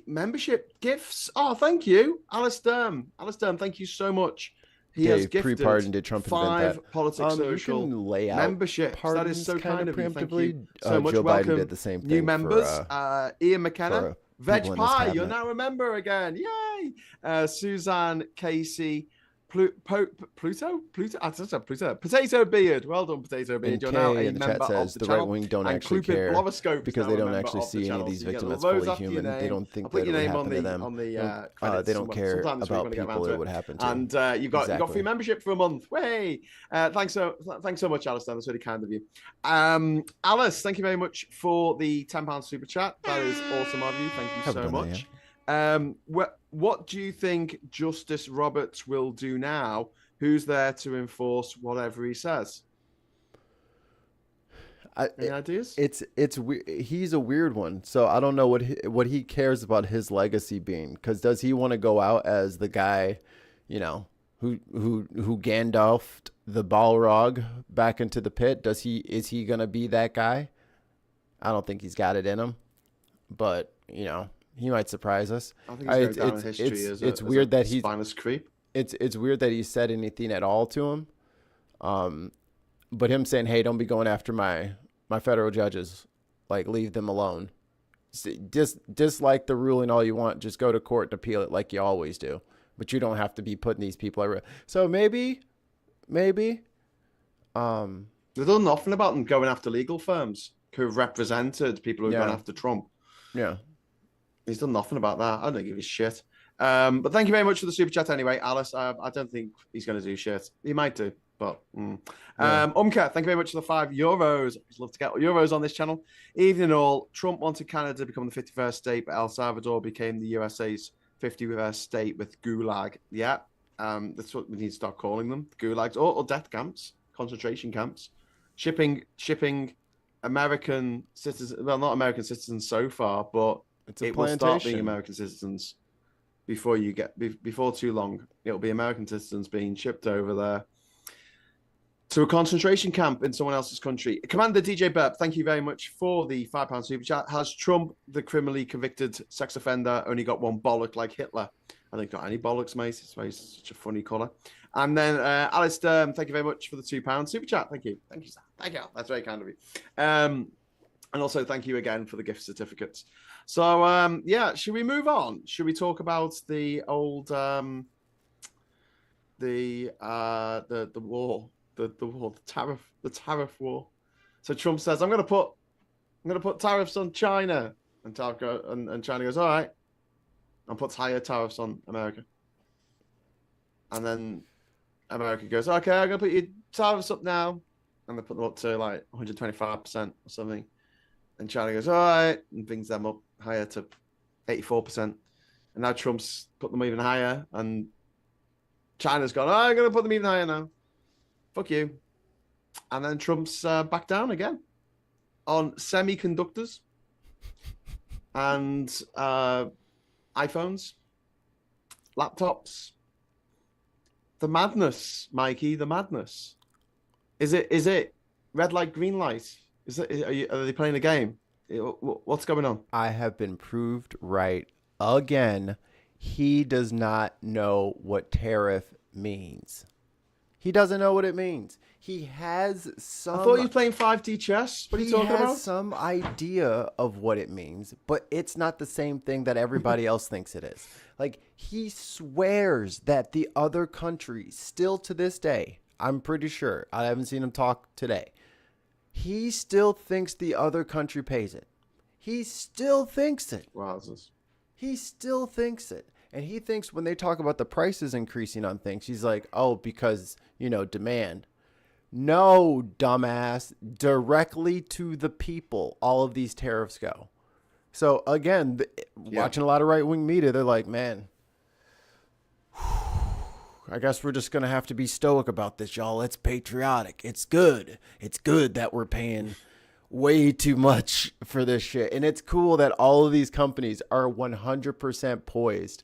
membership gifts. Oh, thank you, Alice Durham. Alice Durham, thank you so much. He has gifted pre-pardoned Trump 5 Politics Social memberships. That is so kind of you. Thank you so much. Joe Welcome, Biden did the same thing new members. Ian for, McKenna, Veg Pie, you're now a member again. Yay! Suzanne Casey, Pluto. Potato Beard. Well done, Potato Beard. You're now a member of the channel. Right wing don't actually care because they don't actually see any of these victims as fully human. They don't think that it would happen to them. They don't care about people it would happen to. And you've got free membership for a month. Way. Thanks so much, Alice. That's really kind of you. Alice, thank you very much for the £10 super chat. That is awesome of you. Thank you so much. What do you think Justice Roberts will do now? Who's there to enforce whatever he says? Any ideas? He's a weird one. So I don't know what he cares about his legacy being. Because does he want to go out as the guy, who Gandalfed the Balrog back into the pit? Is he gonna be that guy? I don't think he's got it in him. But he might surprise us. I think he's going down in history as it's weird that he's spineless creep. It's weird that he said anything at all to him. But him saying, "Hey, don't be going after my federal judges. Like, leave them alone. Dislike the ruling all you want. Just go to court and appeal it like you always do. But you don't have to be putting these people at risk." So maybe. They've done nothing about them going after legal firms who have represented people who've gone after Trump. Yeah. He's done nothing about that. I don't give a shit. But thank you very much for the super chat anyway, Alice. I don't think he's going to do shit. He might do, but Yeah. Umka, thank you very much for the €5. I'd love to get euros on this channel. Evening all. Trump wanted Canada to become the 51st state, but El Salvador became the USA's 51st state with gulag. Yeah, that's what we need to start calling them: gulags or death camps, concentration camps, shipping American citizens. Well, not American citizens so far, but it will start being American citizens before too long. It'll be American citizens being shipped over there to a concentration camp in someone else's country. Commander DJ Burp, thank you very much for the £5 super chat. Has Trump, the criminally convicted sex offender, only got one bollock like Hitler? I don't got any bollocks, mate. It's such a funny colour. And then Alice Sturm, thank you very much for the £2 super chat. Thank you. Thank you, sir. Thank you. That's very kind of you. And also thank you again for the gift certificates. So, yeah, should we move on? Should we talk about the old, the war, the war, the tariff war? So Trump says, I'm going to put tariffs on China. And China goes, all right. And puts higher tariffs on America. And then America goes, okay, I'm going to put your tariffs up now. And they put them up to like 125% or something. And China goes, all right, and brings them up higher to 84%. And now Trump's put them even higher. And China's gone, oh, I'm going to put them even higher now. Fuck you. And then Trump's back down again on semiconductors and iPhones, laptops. The madness, Mikey, the madness. Is it red light, green light? Are they playing a game? What's going on? I have been proved right again. He does not know what tariff means. He doesn't know what it means. He has some... I thought you were playing 5D chess. What are you talking about? He has some idea of what it means, but it's not the same thing that everybody else thinks it is. Like, he swears that the other country, still to this day, I'm pretty sure, I haven't seen him talk today, he still thinks the other country pays it. He still thinks it. Wowzers. He still thinks it. And he thinks when they talk about the prices increasing on things, he's like, oh, because, demand. No, dumbass. Directly to the people, all of these tariffs go. So, again, watching a lot of right-wing media, they're like, man, I guess we're just going to have to be stoic about this, y'all. It's patriotic. It's good. It's good that we're paying way too much for this shit. And it's cool that all of these companies are 100% poised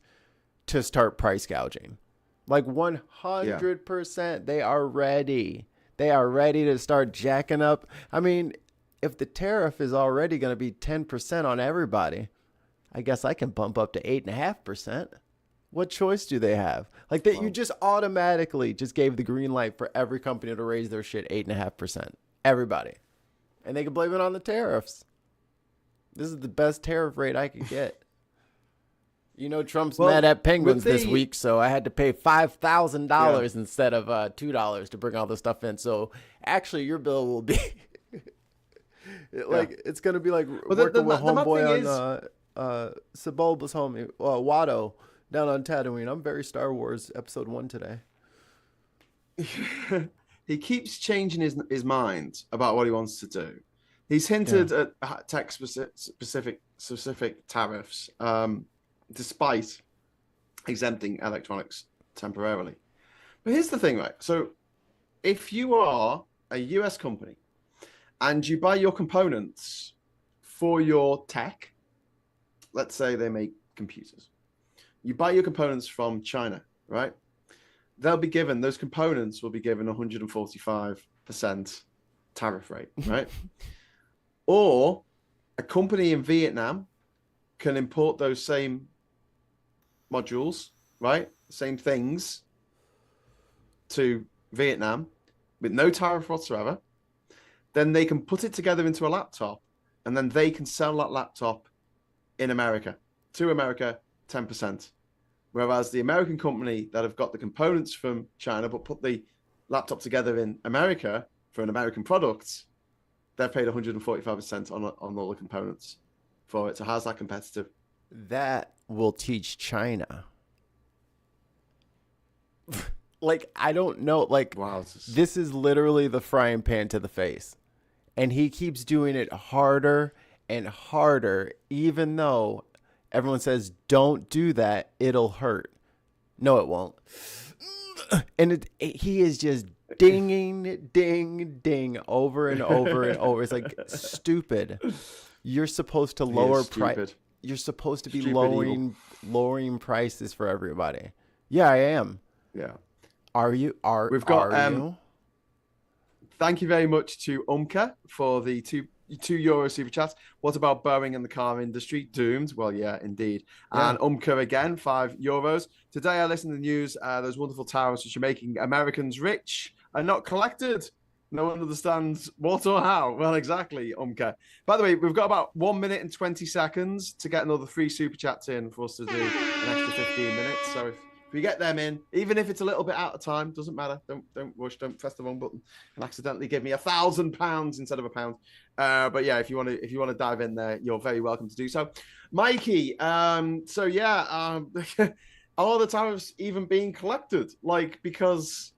to start price gouging. Like 100%. They are ready. They are ready to start jacking up. I mean, if the tariff is already going to be 10% on everybody, I guess I can bump up to 8.5%. What choice do they have? Like that, you just automatically just gave the green light for every company to raise their shit 8.5%. Everybody. And they can blame it on the tariffs. This is the best tariff rate I could get. Trump's mad at penguins this week, so I had to pay $5,000 instead of $2 to bring all the stuff in. So actually, your bill will be it's going to be like working with homeboy on Sebulba's homie, Watto, down on Tatooine. I'm very Star Wars Episode 1 today. He keeps changing his mind about what he wants to do. He's hinted at tech specific tariffs, despite exempting electronics temporarily. But here's the thing, right? So if you are a US company and you buy your components for your tech, let's say they make computers, you buy your components from China, right? Those components will be given 145% tariff rate, right? Or a company in Vietnam can import those same modules, right? Same things to Vietnam with no tariff whatsoever. Then they can put it together into a laptop and then they can sell that laptop in America, to America, 10%. Whereas the American company that have got the components from China but put the laptop together in America for an American product, they're paid 145% on all the components for it. So how's that competitive? That will teach China. Like, I don't know. Like, Wow, this is literally the frying pan to the face. And he keeps doing it harder and harder, even though everyone says, don't do that, it'll hurt. No, it won't. And he is just dinging, ding, ding, over and over and over. It's like, stupid. You're supposed to lower price. You're supposed to be lowering prices for everybody. Yeah, I am. Yeah. Are you? We've got you? Thank you very much to Umka for the €2 super chats. What about Boeing and the car industry? Doomed? Well, yeah, indeed. Yeah. And Umka again, €5. Today I listened to the news. Those wonderful tariffs which are making Americans rich are not collected. No one understands what or how. Well, exactly, Umka. By the way, we've got about 1 minute and 20 seconds to get another 3 super chats in for us to do an extra 15 minutes. So if we get them in, even if it's a little bit out of time, doesn't matter. Don't rush. Don't press the wrong button and accidentally give me £1,000 instead of £1. But yeah, if you want to dive in there, you're very welcome to do so. Mikey, so yeah, are the tariffs even being collected? Like, because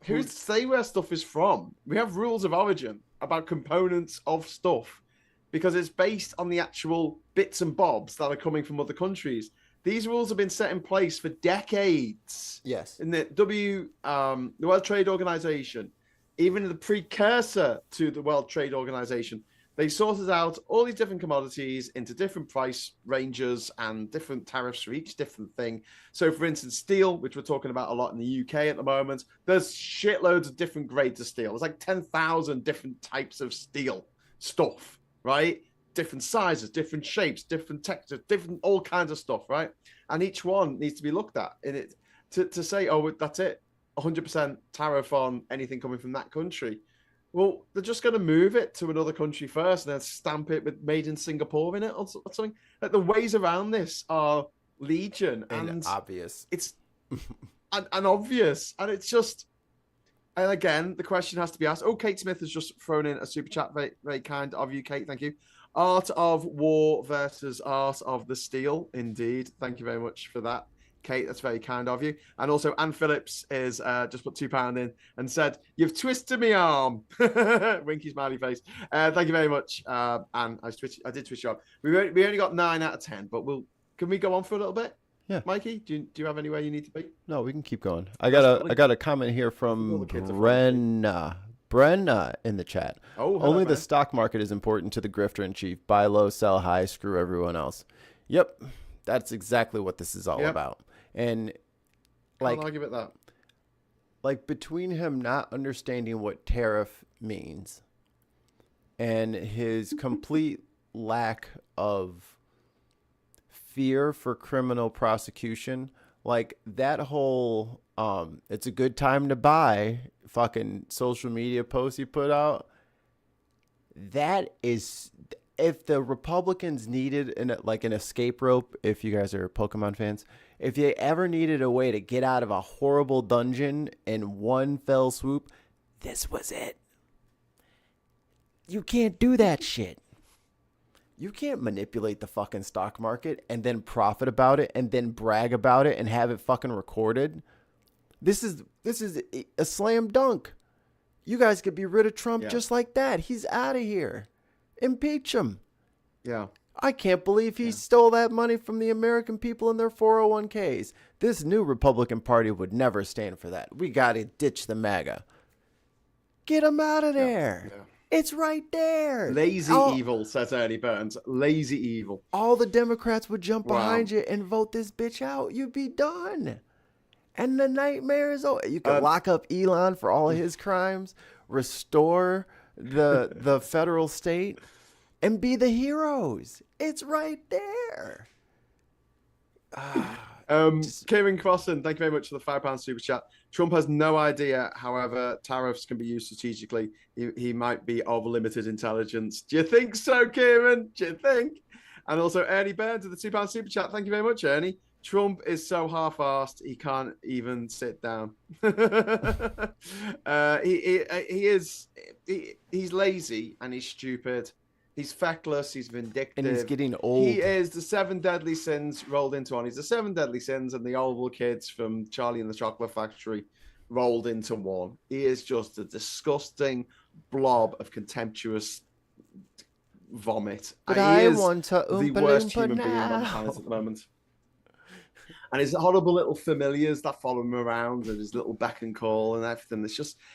who's to say where stuff is from? We have rules of origin about components of stuff because it's based on the actual bits and bobs that are coming from other countries. These rules have been set in place for decades. Yes. In the World Trade Organization, even the precursor to the World Trade Organization, they sorted out all these different commodities into different price ranges and different tariffs for each different thing. So, for instance, steel, which we're talking about a lot in the UK at the moment, there's shitloads of different grades of steel. There's like 10,000 different types of steel stuff, right? Different sizes, different shapes, different textures, different all kinds of stuff, right? And each one needs to be looked at in it to say, oh, that's it, 100% tariff on anything coming from that country. Well, they're just going to move it to another country first and then stamp it with made in Singapore in it or something. Like, the ways around this are legion and obvious. It's and obvious, and it's just. And again, the question has to be asked. Oh, Kate Smith has just thrown in a super chat. Very, very kind of you, Kate. Thank you. Art of War versus Art of the Steel. Indeed. Thank you very much for that, Kate. That's very kind of you. And also, Anne Phillips is just put £2 in and said, "You've twisted me arm." Winky smiley face. Thank you very much, Anne. I did twist your arm. We only got 9 out of 10, but can we go on for a little bit? Yeah. Mikey, do you have anywhere you need to be? No, we can keep going. I got a comment here from Brenna in the chat. Oh, only the stock market is important to the grifter in chief. Buy low, sell high, screw everyone else. Yep, that's exactly what this is all about. And can't argue with that. Like, between him not understanding what tariff means and his complete lack of fear for criminal prosecution, like that whole it's a good time to buy fucking social media post he put out, that is, if the Republicans needed an escape rope, if you guys are Pokemon fans, if they ever needed a way to get out of a horrible dungeon in one fell swoop, this was it. You can't do that shit. You can't manipulate the fucking stock market and then profit about it and then brag about it and have it fucking recorded. This is a slam dunk. You guys could be rid of Trump just like that. He's out of here. Impeach him. Yeah. I can't believe he stole that money from the American people in their 401ks. This new Republican Party would never stand for that. We got to ditch the MAGA. Get him out of there. Yeah. It's right there. Lazy evil, says Ernie Burns. Lazy evil. All the Democrats would jump behind you and vote this bitch out. You'd be done. And the nightmare is over. You can lock up Elon for all of his crimes, restore the federal state, and be the heroes. It's right there. Kieran Crossan, thank you very much for the £5 super chat. Trump has no idea, however, tariffs can be used strategically. He might be of limited intelligence. Do you think so, Kieran? Do you think? And also, Ernie Burns with the £2 super chat. Thank you very much, Ernie. Trump is so half-assed, he can't even sit down. He's lazy and he's stupid. He's feckless. He's vindictive. And he's getting old. He is the 7 deadly sins rolled into one. He's the 7 deadly sins and the Oval Kids from Charlie and the Chocolate Factory rolled into one. He is just a disgusting blob of contemptuous vomit. But he I is want to the worst human being on the planet at the moment. And his horrible little familiars that follow him around and his little beck and call and everything.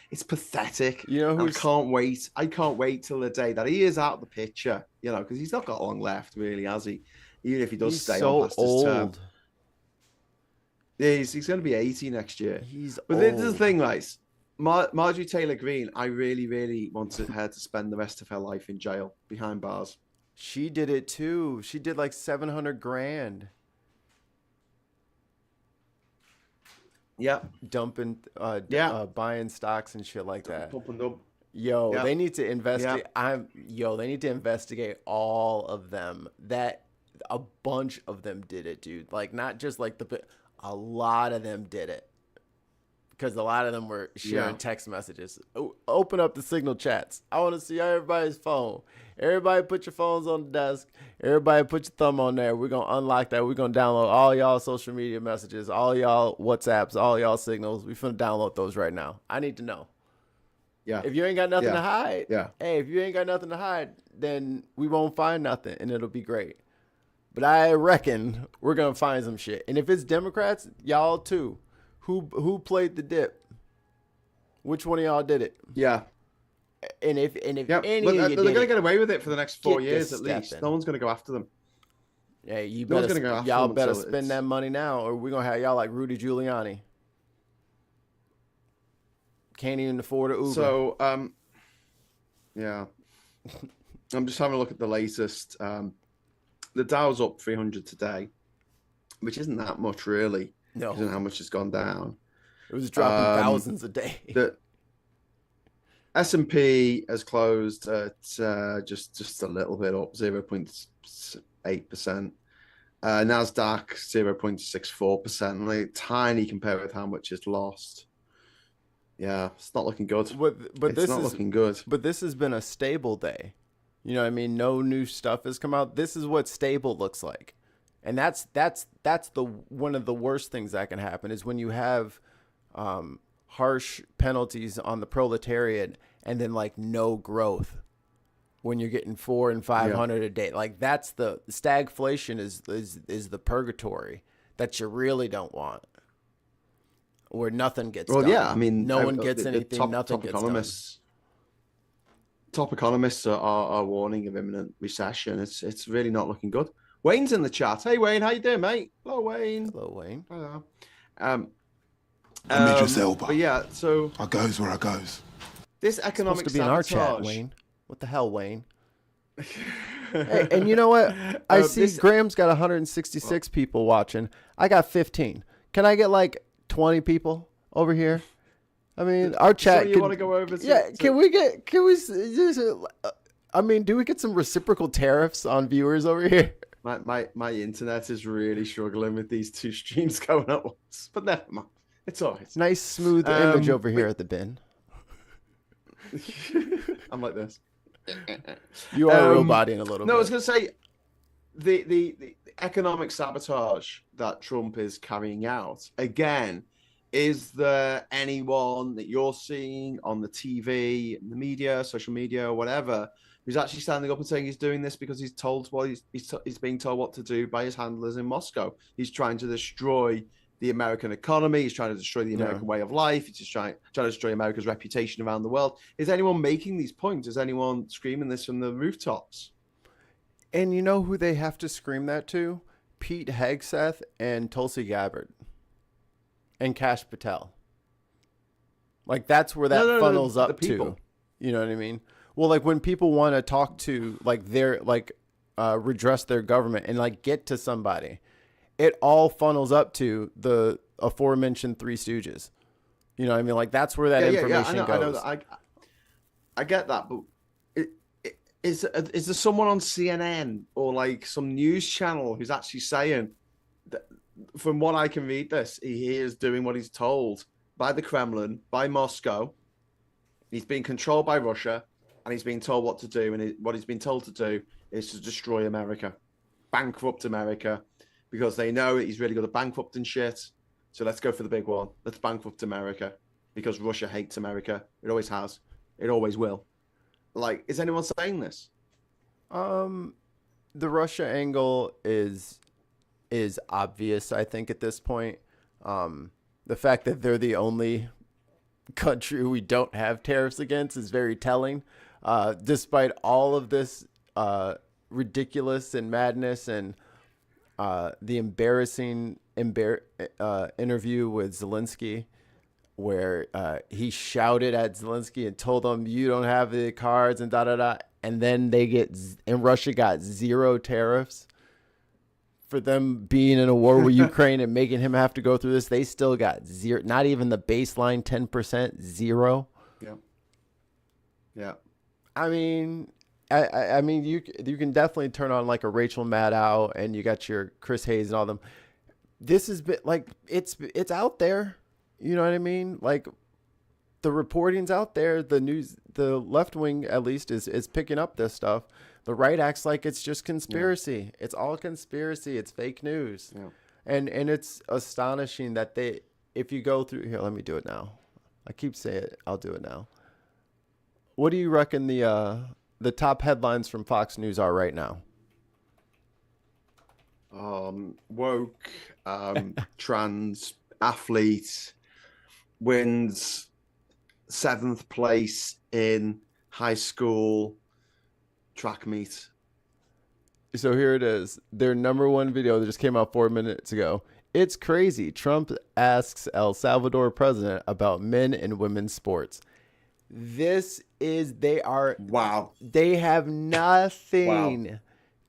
It's pathetic. You know, I can't wait. I can't wait till the day that he is out of the picture, you know, because he's not got long left, really, has he? Even if he does stay on past his term. Yeah, he's going to be 80 next year. But this is the thing, right? Marjorie Taylor Greene, I really, really wanted her to spend the rest of her life in jail behind bars. She did it too. She did like $700,000. Yeah. Dumping, buying stocks and shit like that. Yo, they need to investigate. They need to investigate all of them. A bunch of them did it, dude. Like, not just like a lot of them did it. Because a lot of them were sharing text messages. Open up the Signal chats. I want to see everybody's phone. Everybody put your phones on the desk. Everybody put your thumb on there. We're going to unlock that. We're going to download all y'all social media messages, all y'all WhatsApps, all y'all signals. We're finna download those right now. I need to know. Yeah. If you ain't got nothing to hide, hey, if you ain't got nothing to hide, then we won't find nothing, and it'll be great. But I reckon we're going to find some shit. And if it's Democrats, y'all too. Who played the dip? Which one of y'all did it? Yeah. And if any of you they're going to it, get away with it for the next 4 years at least. stepping. No one's going to go after them. Yeah, y'all better spend that money now, or we're going to have y'all like Rudy Giuliani. Can't even afford an Uber. So, yeah. I'm just having a look at the latest. The Dow's up 300 today, which isn't that much, really. No. Isn't how much it's gone down. It was dropping thousands a day. The S&P has closed at just a little bit up, 0.8%. NASDAQ, 0.64%. Like, tiny compared with how much it's lost. Yeah, it's not looking good. But it's not looking good. But this has been a stable day. You know what I mean? No new stuff has come out. This is what stable looks like. And that's the one of the worst things that can happen is when you have harsh penalties on the proletariat and then like no growth when you're getting 400 and 500 a day. Like that's the stagflation is the purgatory that you really don't want. Where nothing gets done. Yeah, I mean, no one gets anything, nothing gets done. Top economists are warning of imminent recession. It's really not looking good. Wayne's in the chat. Hey, Wayne, how you doing, mate? Hello, Wayne. Hello, Wayne. Hello. Idris Elba. But yeah, so I goes where I goes. This economic it's supposed to be sabotage. in our chat, Wayne. What the hell, Wayne? Hey, and you know what? I see Graham's got 166 people watching. I got 15. Can I get like 20 people over here? I mean, our chat. So you want to go over? Can we I mean, do we get some reciprocal tariffs on viewers over here? My internet is really struggling with these two streams going at once, but never mind. It's all right. Nice smooth image over here at the bin. I'm like this. You are roboting a little bit. No, I was going to say the economic sabotage that Trump is carrying out, again, is there anyone that you're seeing on the TV, the media, social media, or whatever, who's actually standing up and saying he's doing this because he's told he's being told what to do by his handlers in Moscow? He's trying to destroy the American economy. He's trying to destroy the American way of life. He's just trying to destroy America's reputation around the world. Is anyone making these points? Is anyone screaming this from the rooftops? And you know who they have to scream that to? Pete Hegseth and Tulsi Gabbard and Kash Patel. Like that's where that funnels up to. You know what I mean? Well, like when people want to talk to like their redress their government and like get to somebody, it all funnels up to the aforementioned Three Stooges. You know what I mean? Like that's where that information goes. I know that. I get that, but is there someone on CNN or like some news channel who's actually saying that, from what I can read he is doing what he's told by the Kremlin, by Moscow. He's being controlled by Russia. and he's being told what to do, and what he's been told to do is to destroy America, bankrupt America, because they know that he's really good at bankrupting shit. So let's go for the big one. Let's bankrupt America, because Russia hates America. It always has. It always will. Like, is anyone saying this? The Russia angle is obvious, I think, at this point. The fact that they're the only country we don't have tariffs against is very telling. Despite all of this ridiculous and madness and the embarrassing interview with Zelensky, where he shouted at Zelensky and told him, "You don't have the cards," and da da da. And then and Russia got zero tariffs for them being in a war with Ukraine and making him have to go through this. They still got zero, not even the baseline 10%, zero. Yeah. Yeah. I mean, I mean, you can definitely turn on like a Rachel Maddow, and you got your Chris Hayes and all them. This has been like, it's out there. You know what I mean? Like, the reporting's out there. The news, the left wing at least is picking up this stuff. The right acts like it's just conspiracy. Yeah. It's all conspiracy. It's fake news. Yeah. And it's astonishing that if you go through here, let me do it now. I keep saying it. I'll do it now. What do you reckon the top headlines from Fox News are right now? Woke, trans athlete wins 7th place in high school track meet. So here it is. Their number one video that just came out 4 minutes ago. It's crazy. Trump asks El Salvador president about men and women's sports. Wow. They have nothing. Wow.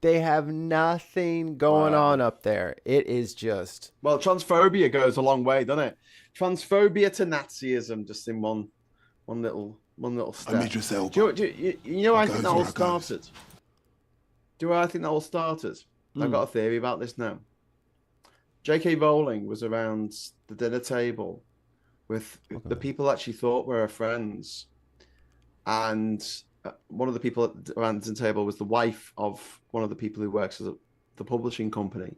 They have nothing going on up there. It is just. Well, transphobia goes a long way, doesn't it? Transphobia to Nazism, just in one little step. I made yourself. Do you know I think that all started? Do I think that all started? I've got a theory about this now. J.K. Rowling was around the dinner table with the people that she thought were her friends. And one of the people around the dinner table was the wife of one of the people who works at the publishing company,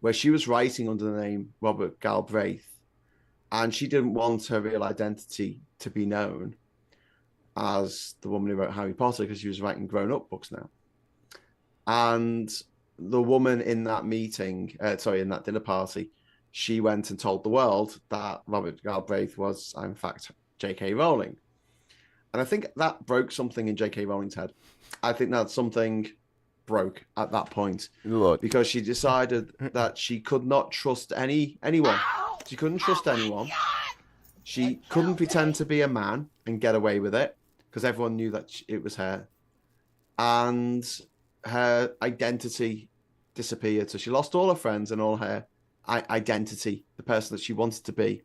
where she was writing under the name Robert Galbraith. And she didn't want her real identity to be known as the woman who wrote Harry Potter, because she was writing grown-up books now. And the woman in that meeting, in that dinner party, she went and told the world that Robert Galbraith was, in fact, J.K. Rowling. And I think that broke something in J.K. Rowling's head. I think that something broke at that point. Look. Because she decided that she could not trust anyone. She couldn't trust anyone. She couldn't pretend to be a man and get away with it, because everyone knew that it was her. And her identity disappeared. So she lost all her friends and all her identity, the person that she wanted to be,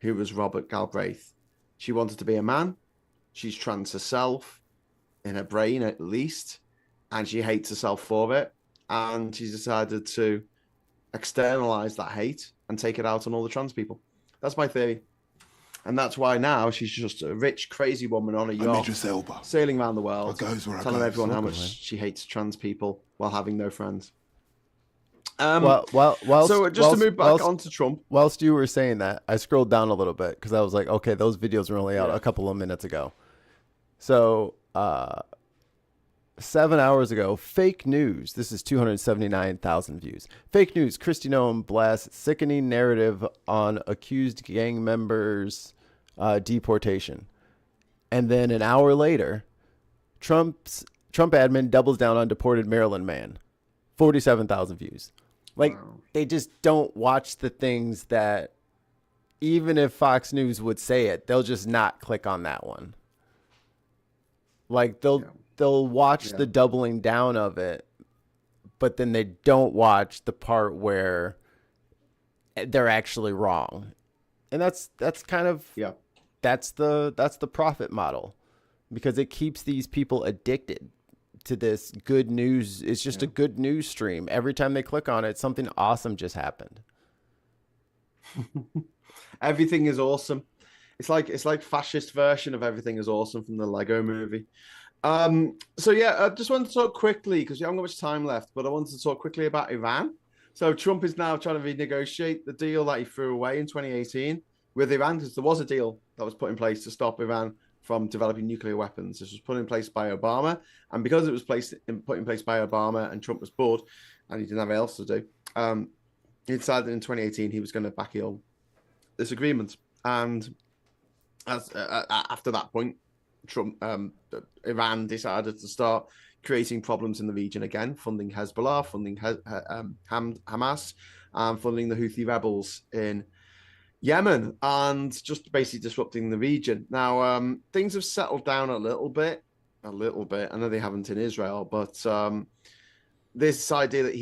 who was Robert Galbraith. She wanted to be a man. She's trans herself, in her brain at least, and she hates herself for it. And she's decided to externalize that hate and take it out on all the trans people. That's my theory. And that's why now she's just a rich, crazy woman on a yacht, sailing around the world, telling everyone how much she hates trans people while having no friends. So just to move back onto Trump. Whilst you were saying that, I scrolled down a little bit because I was like, okay, those videos were only out a couple of minutes ago. So 7 hours ago, fake news. This is 279,000 views. Fake news. Kristi Noem blasts sickening narrative on accused gang members' deportation. And then an hour later, Trump admin doubles down on deported Maryland man. 47,000 views. Like, they just don't watch the things that, even if Fox News would say it, they'll just not click on that one. Like, they'll watch the doubling down of it, but then they don't watch the part where they're actually wrong. And that's kind of that's the profit model, because it keeps these people addicted to this good news. It's just a good news stream. Every time they click on it, something awesome just happened. Everything is awesome. It's like fascist version of Everything Is Awesome from the Lego movie. So yeah, I just wanted to talk quickly because you haven't got much time left, but I wanted to talk quickly about Iran. So Trump is now trying to renegotiate the deal that he threw away in 2018 with Iran, because there was a deal that was put in place to stop Iran from developing nuclear weapons. This was put in place by Obama, and because it was put in place by Obama and Trump was bored and he didn't have else to do, he decided in 2018 he was going to backheel this agreement. And after that point, Iran decided to start creating problems in the region again, funding Hezbollah, funding Hamas, and funding the Houthi rebels in Yemen, and just basically disrupting the region. Now, things have settled down a little bit. I know they haven't in Israel, but this idea that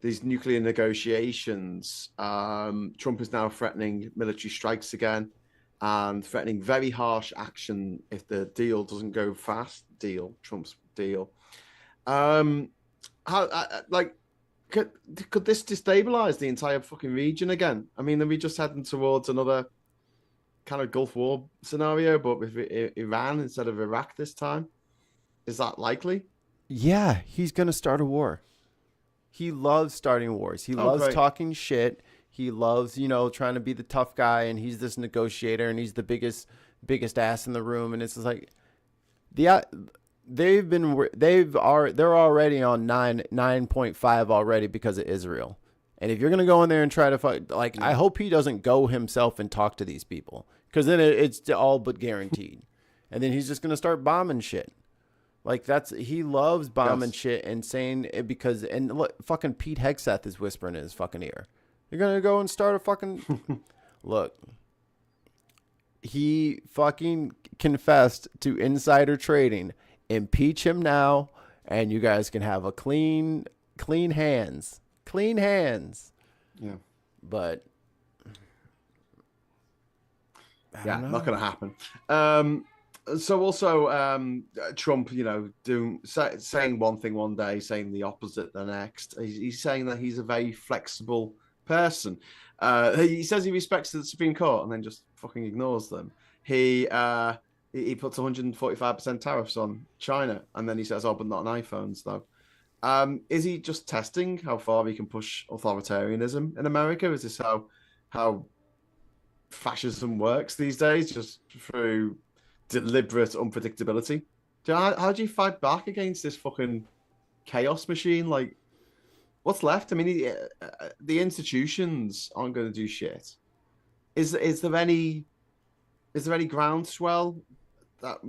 these nuclear negotiations, Trump is now threatening military strikes again and threatening very harsh action if the deal doesn't go fast. Trump's deal. Could this destabilize the entire fucking region again? I mean, are we just heading towards another kind of Gulf War scenario, but with Iran instead of Iraq this time? Is that likely? Yeah, he's going to start a war. He loves starting wars. He loves talking shit. He loves, trying to be the tough guy, and he's this negotiator, and he's the biggest ass in the room. And it's just like, they're already on 9.5 already because of Israel. And if you're gonna go in there and try to fight, I hope he doesn't go himself and talk to these people, because then it's all but guaranteed. And then he's just gonna start bombing shit. He loves bombing shit and saying it because, and look, fucking Pete Hegseth is whispering in his fucking ear. You're going to go and start a fucking, look, he fucking confessed to insider trading. Impeach him now, and you guys can have a clean hands. Yeah. But not going to happen. So also, Trump, saying one thing one day, saying the opposite the next. He's saying that he's a very flexible person. He says he respects the Supreme Court and then just fucking ignores them. He puts 145% tariffs on China, and then he says, "Oh, but not on iPhones, though." Is he just testing how far he can push authoritarianism in America? Is this how fascism works these days, just through deliberate unpredictability? How do you fight back against this fucking chaos machine? Like, what's left? I mean, the institutions aren't going to do shit. Is there any groundswell that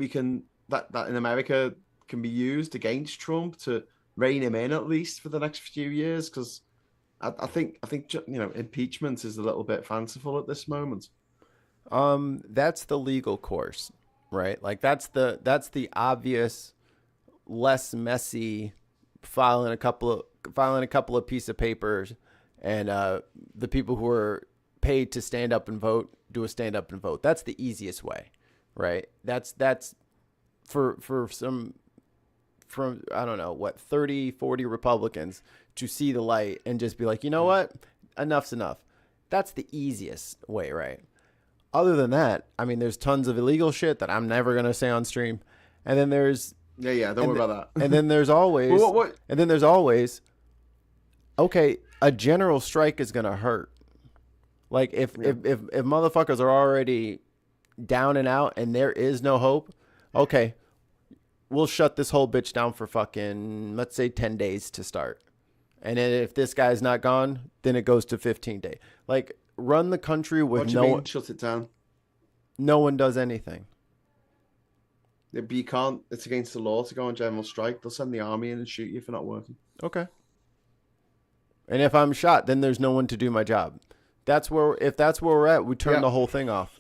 that in America can be used against Trump to rein him in, at least for the next few years? Because I think impeachment is a little bit fanciful at this moment. That's the legal course, right? Like that's the obvious, less messy, filing a couple of piece of papers, and the people who are paid to stand up and vote do a stand up and vote. That's the easiest way, right? That's for I don't know what 30, 40 Republicans to see the light and just be like, you know what, enough's enough. That's the easiest way, right? Other than that, I mean, there's tons of illegal shit that I'm never gonna say on stream, and then there's don't worry about that. And then there's always what? And then there's always, okay, a general strike is gonna hurt. Like if motherfuckers are already down and out and there is no hope, okay, we'll shut this whole bitch down for fucking, let's say 10 days to start. And then if this guy's not gone, then it goes to 15 days. Like, run the country with shut it down. No one does anything. Yeah, but you can't, it's against the law to go on general strike. They'll send the army in and shoot you for not working. Okay. And if I'm shot, then there's no one to do my job. If that's where we're at, we turn the whole thing off.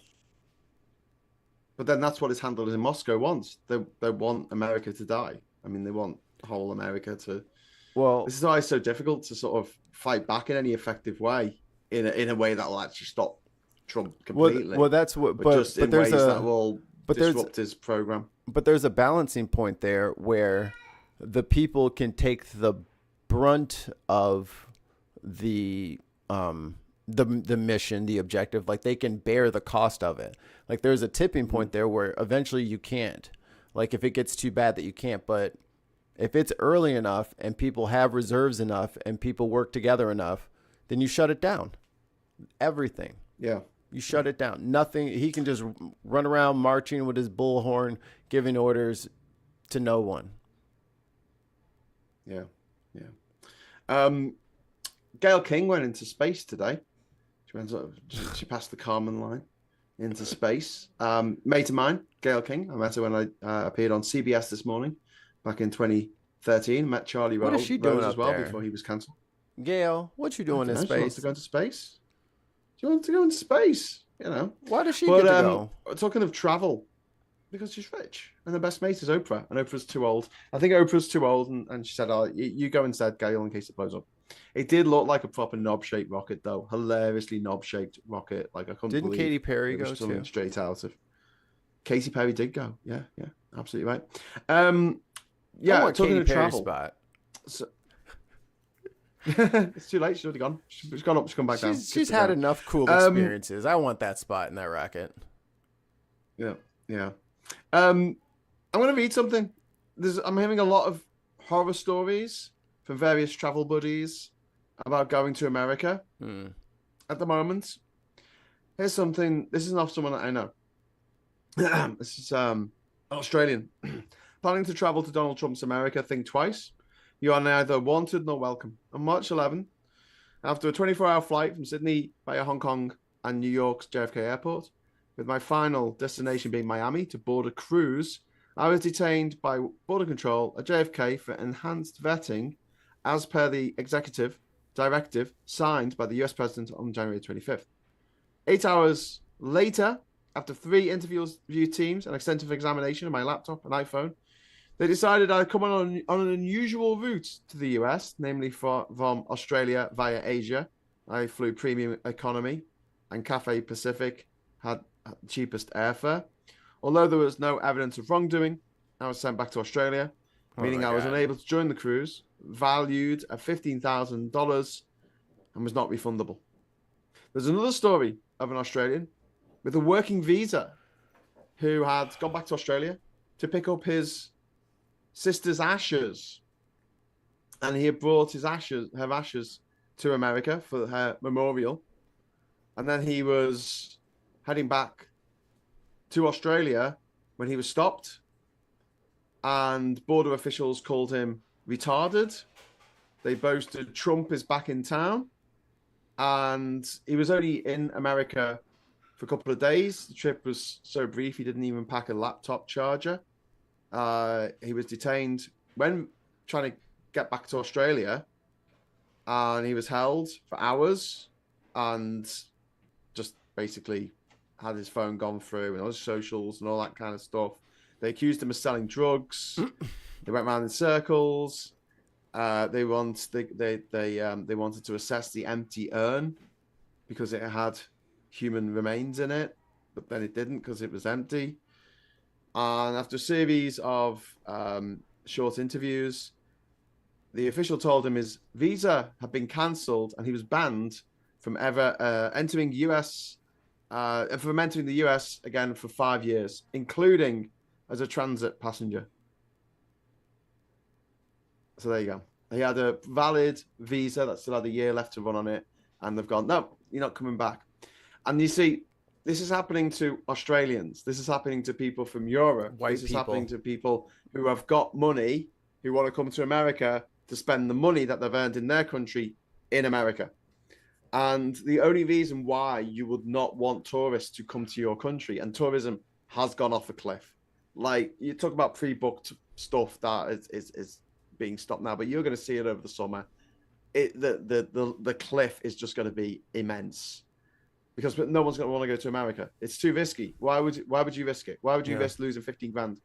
But then that's what his handlers in Moscow wants. They want America to die. I mean, they want whole America to. Well, this is why it's so difficult to sort of fight back in any effective way, in a way that will actually stop Trump completely. Well, that's what. But just in ways that will disrupt his program. But there's a balancing point there where the people can take the brunt of the the mission, the objective. Like they can bear the cost of it. Like there's a tipping point there where eventually you can't. Like if it gets too bad that you can't, but if it's early enough and people have reserves enough and people work together enough, then you shut it down. Everything. Yeah. You shut it down. Nothing. He can just run around marching with his bullhorn, giving orders to no one. Yeah. Gail King went into space today. She passed the Kármán line into space. Mate of mine, Gail King. I met her when I appeared on CBS this morning, back in 2013. Met Charlie What is she doing Rose up as well there? before he was cancelled. Gail, what you doing in She wants space? to go into space. She wants to go into space. You know. Why does she get to go? Talking of travel, because she's rich, and her best mate is Oprah, and Oprah's too old. I think Oprah's too old, and she said, "Oh, you go instead, Gail, in case it blows up." It did look like a proper knob-shaped rocket, though. Hilariously knob-shaped rocket. Like I couldn't Didn't believe Katy Perry it was go something too? straight out of. Katy Perry did go. Yeah, absolutely right. I want talking Katy of Perry's travel. spot. So... it's too late. She's already gone. She's gone up. She's come back down. She's had enough cool experiences. I want that spot in that rocket. Yeah. I'm going to read something. I'm hearing a lot of horror stories from various travel buddies about going to America at the moment. Here's something. This is not someone that I know. This is Australian. Planning to travel to Donald Trump's America, think twice. You are neither wanted nor welcome. On March 11, after a 24-hour flight from Sydney via Hong Kong and New York's JFK Airport, with my final destination being Miami to board a cruise, I was detained by Border Control at JFK for enhanced vetting as per the executive directive signed by the US President on January 25th. 8 hours later, after 3 interview teams and extensive examination of my laptop and iPhone, they decided I'd come on an unusual route to the US, namely from Australia via Asia. I flew premium economy, and Cathay Pacific had cheapest airfare. Although there was no evidence of wrongdoing, I was sent back to Australia, meaning I was unable to join the cruise, valued at $15,000, and was not refundable. There's another story of an Australian with a working visa who had gone back to Australia to pick up his sister's ashes, and he had brought her ashes to America for her memorial, and then he was heading back to Australia when he was stopped, and border officials called him retarded. They boasted Trump is back in town, and he was only in America for a couple of days. The trip was so brief he didn't even pack a laptop charger. He was detained when trying to get back to Australia, and he was held for hours and just basically had his phone gone through and all his socials and all that kind of stuff. They accused him of selling drugs. They went around in circles. They wanted to assess the empty urn because it had human remains in it, but then it didn't because it was empty. And after a series of short interviews, the official told him his visa had been cancelled and he was banned from ever entering the US again for 5 years, including as a transit passenger. So there you go. He had a valid visa that still had a year left to run on it, and they've gone, no, you're not coming back. And you see, this is happening to Australians. This is happening to people from Europe. This is happening to people who have got money, who want to come to America to spend the money that they've earned in their country in America. And the only reason why you would not want tourists to come to your country, and tourism has gone off a cliff. Like, you talk about pre-booked stuff that is being stopped now, but you're going to see it over the summer. The cliff is just going to be immense. Because no one's going to want to go to America. It's too risky. Why would you risk it? Why would you risk losing 15 grand?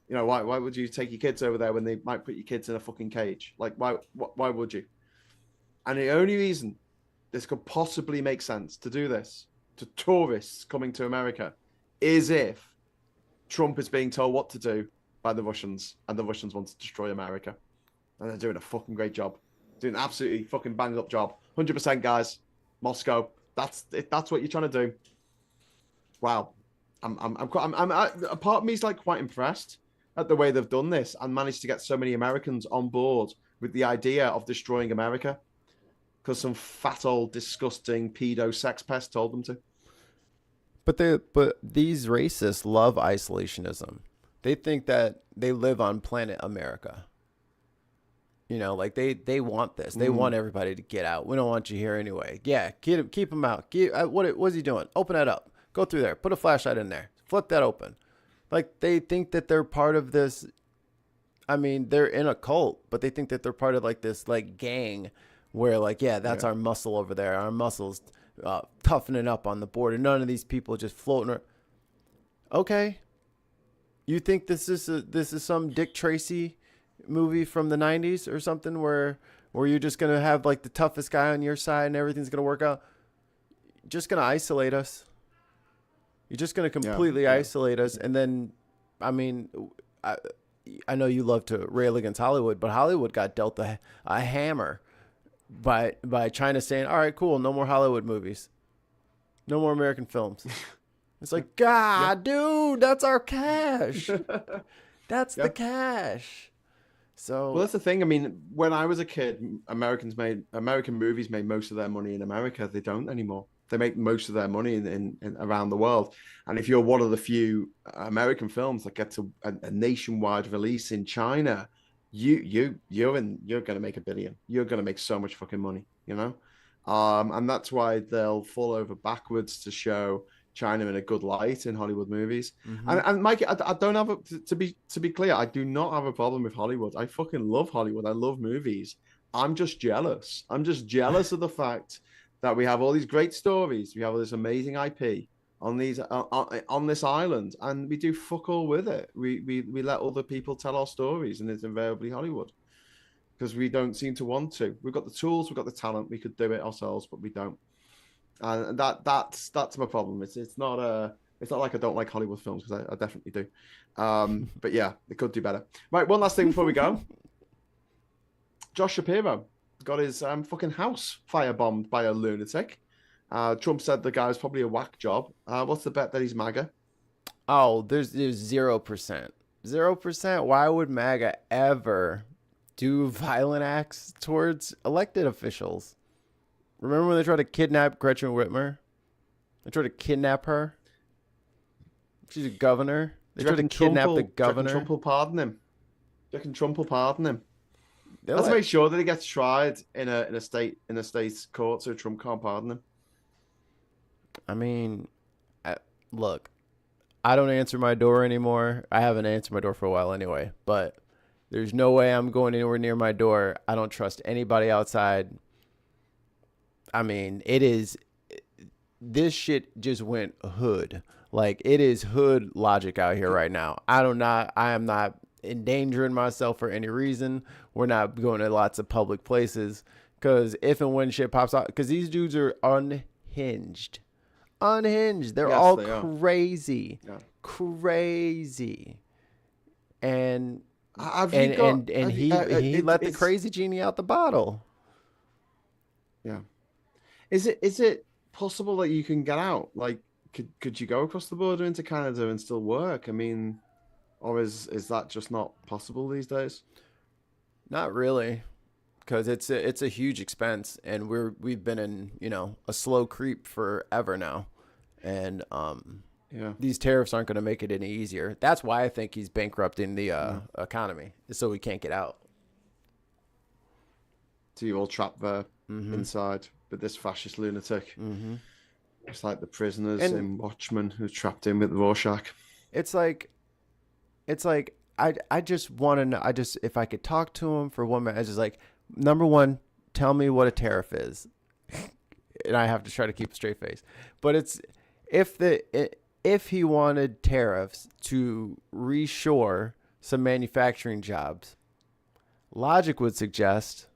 You know, why would you take your kids over there when they might put your kids in a fucking cage? Like, why would you? And the only reason this could possibly make sense to do this to tourists coming to America is if Trump is being told what to do by the Russians, and the Russians want to destroy America. And they're doing a fucking great job. Doing an absolutely fucking bang up job. 100%, guys. Moscow. That's it. That's what you're trying to do. Wow. A part of me is like quite impressed at the way they've done this and managed to get so many Americans on board with the idea of destroying America because some fat old disgusting pedo sex pest told them to. But these racists love isolationism. They think that they live on planet America. You know, like they want this. They want everybody to get out. We don't want you here anyway. Yeah, keep them out. What's he doing? Open that up. Go through there. Put a flashlight in there. Flip that open. Like they think that they're part of this. I mean, they're in a cult, but they think that they're part of like this like gang where like, yeah, that's our muscle over there. Our muscles toughening up on the border. None of these people just floating around. Okay. You think this is some Dick Tracy movie from the 90s or something where you're just going to have like the toughest guy on your side and everything's going to work out? You're just going to isolate us. You're just going to completely isolate us. And then, I mean, I know you love to rail against Hollywood, but Hollywood got dealt a hammer by China saying, all right, cool, no more Hollywood movies. No more American films. It's like, God, dude, that's our cash. That's the cash. So, well, that's the thing. I mean, when I was a kid, American movies made most of their money in America. They don't anymore. They make most of their money in around the world. And if you're one of the few American films that gets a nationwide release in China, you're going to make $1 billion. You're going to make so much fucking money, you know? And that's why they'll fall over backwards to show China in a good light in Hollywood movies. Mm-hmm. And Mike, I don't have to be clear, I do not have a problem with Hollywood. I fucking love Hollywood. I love movies. I'm just jealous. I'm just jealous of the fact that we have all these great stories. We have all this amazing IP on these on this island, and we do fuck all with it. We let other people tell our stories, and it's invariably Hollywood because we don't seem to want to. We've got the tools, we've got the talent, we could do it ourselves, but we don't. And that's my problem. It's not like I don't like Hollywood films, because I definitely do. But yeah, they could do better. Right, one last thing before we go. Josh Shapiro got his fucking house firebombed by a lunatic. Trump said the guy was probably a whack job. What's the bet that he's MAGA? Oh, there's 0%. 0%. Why would MAGA ever do violent acts towards elected officials? Remember when they tried to kidnap Gretchen Whitmer? They tried to kidnap her. She's a governor. They tried to kidnap the governor. Trump will pardon him. Let's make sure that he gets tried in a state court so Trump can't pardon him. I mean, look, I don't answer my door anymore. I haven't answered my door for a while anyway, but there's no way I'm going anywhere near my door. I don't trust anybody outside. I mean, this shit just went hood. Like, it is hood logic out here right now. I am not endangering myself for any reason. We're not going to lots of public places, because if and when shit pops out, because these dudes are unhinged. They're all crazy. Yeah. Crazy. And he let the crazy genie out the bottle. Yeah. Is it possible that you can get out? Like, could you go across the border into Canada and still work? I mean, or is that just not possible these days? Not really, because it's a huge expense, and we've been in a slow creep forever now, and these tariffs aren't going to make it any easier. That's why I think he's bankrupting the economy, so we can't get out. So you're all trapped there inside with this fascist lunatic. Mm-hmm. It's like the prisoners in Watchmen who's trapped in with Rorschach. It's like I just want to know. If I could talk to him for 1 minute, I just like, number one, tell me what a tariff is, and I have to try to keep a straight face. But it's if he wanted tariffs to reshore some manufacturing jobs, logic would suggest.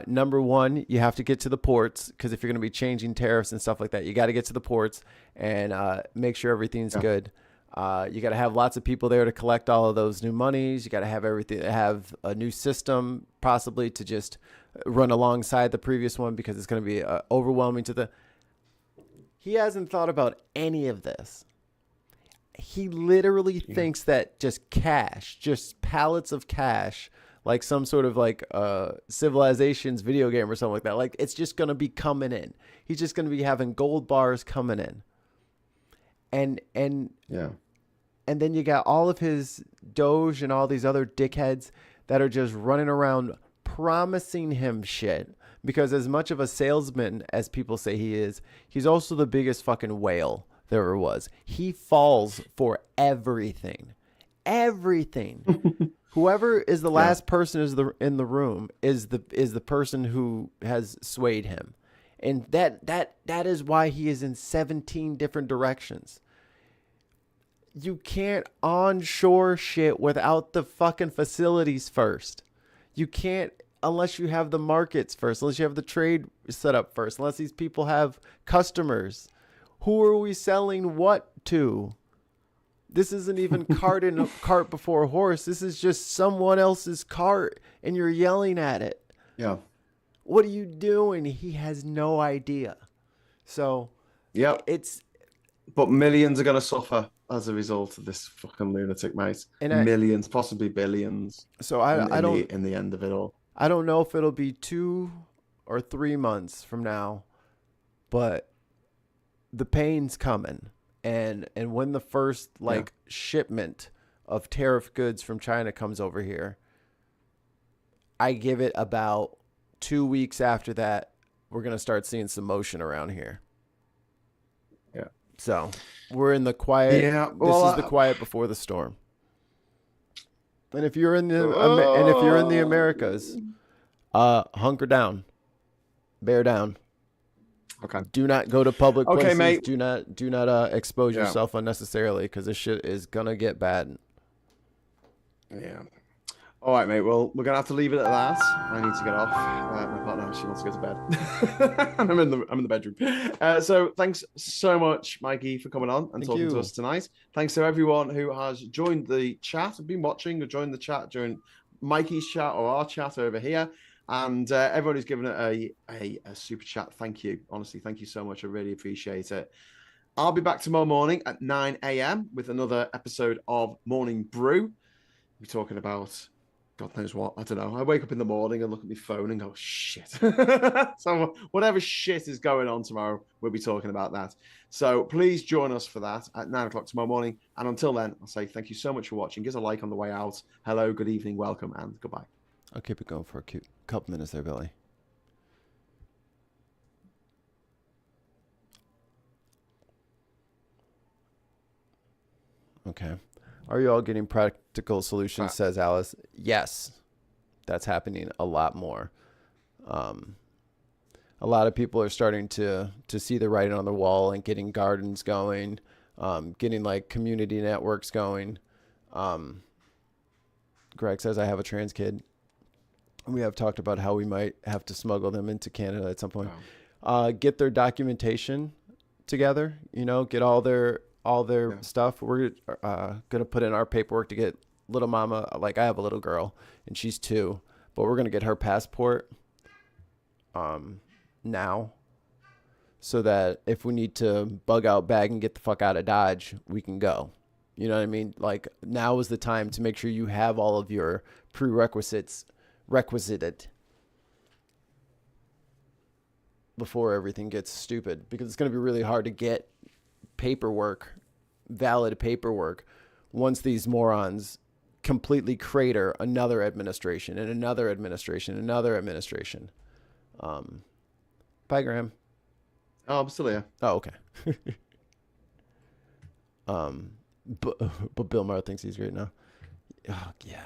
Number one, you have to get to the ports, because if you're going to be changing tariffs and stuff like that, you got to get to the ports and make sure everything's good. You got to have lots of people there to collect all of those new monies. You got to have everything, have a new system possibly to just run alongside the previous one because it's going to be overwhelming to the. He hasn't thought about any of this. He literally thinks that just cash, just pallets of cash, like some sort of like Civilizations video game or something like that. Like it's just going to be coming in. He's just going to be having gold bars coming in. And then you got all of his Doge and all these other dickheads that are just running around promising him shit. Because as much of a salesman as people say he is, he's also the biggest fucking whale there ever was. He falls for everything. Everything. Whoever is the last person in the room is the person who has swayed him. And that is why he is in 17 different directions. You can't onshore shit without the fucking facilities first. You can't unless you have the markets first, unless you have the trade set up first, unless these people have customers. Who are we selling what to? This isn't even cart before horse. This is just someone else's cart, and you're yelling at it. Yeah. What are you doing? He has no idea. So, but millions are going to suffer as a result of this fucking lunatic, mate. And millions, possibly billions. So I don't. In the end of it all. I don't know if it'll be 2 or 3 months from now, but the pain's coming. And when the first shipment of tariff goods from China comes over here, I give it about 2 weeks after that, we're going to start seeing some motion around here. Yeah. So we're in the quiet. Yeah. Well, this is the quiet before the storm. And if you're in the Americas, hunker down, bear down. Okay. Do not go to public places. Okay, mate. Do not expose yourself unnecessarily because this shit is gonna get bad. Yeah. All right, mate. Well, we're gonna have to leave it at that. I need to get off. My partner, she wants to go to bed. I'm in the bedroom. So thanks so much, Mikey, for coming on and talking to us tonight. Thanks to everyone who has joined the chat, have been watching or joined the chat during Mikey's chat or our chat over here. And everyone who's given it a super chat, thank you. Honestly, thank you so much. I really appreciate it. I'll be back tomorrow morning at 9 a.m. with another episode of Morning Brew. We're talking about God knows what. I don't know. I wake up in the morning and look at my phone and go, shit. So whatever shit is going on tomorrow, we'll be talking about that. So please join us for that at 9 o'clock tomorrow morning. And until then, I'll say thank you so much for watching. Give us a like on the way out. Hello, good evening, welcome, and goodbye. I'll keep it going for a couple minutes there, Billy. Okay. Are you all getting practical solutions, says Alice. Yes, that's happening a lot more. A lot of people are starting to see the writing on the wall and getting gardens going, getting like community networks going. Greg says, I have a trans kid. We have talked about how we might have to smuggle them into Canada at some point. Wow. Get their documentation together, get all their stuff. We're going to put in our paperwork to get little mama. Like I have a little girl and she's 2, but we're going to get her passport now so that if we need to bug out bag and get the fuck out of Dodge, we can go. You know what I mean? Like now is the time to make sure you have all of your prerequisites requisited before everything gets stupid, because it's going to be really hard to get valid paperwork once these morons completely crater another administration and another administration, another administration. Bye, Graham. Oh, I'm still here. Oh, okay. But Bill Maher thinks he's great now. Oh, yeah.